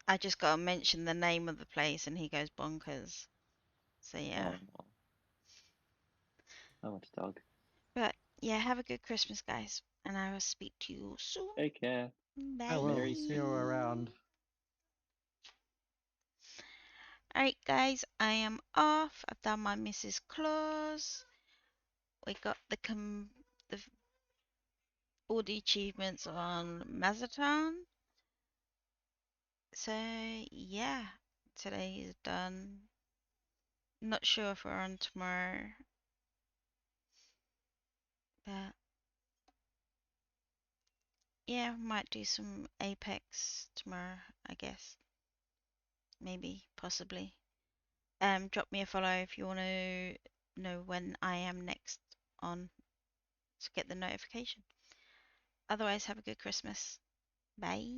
I just gotta mention the name of the place and he goes bonkers. So yeah. Oh, I want a dog. But yeah, have a good Christmas, guys. And I will speak to you soon. Take care. Bye. I will Merry see you around. Alright, guys, I am off. I've done my Mrs. Claus. We got all the achievements on Mazzatun. So yeah, today is done. Not sure if we're on tomorrow, but yeah, might do some Apex tomorrow, I guess. Maybe, possibly. Drop me a follow if you want to know when I am next on to get the notification. Otherwise, have a good Christmas. Bye.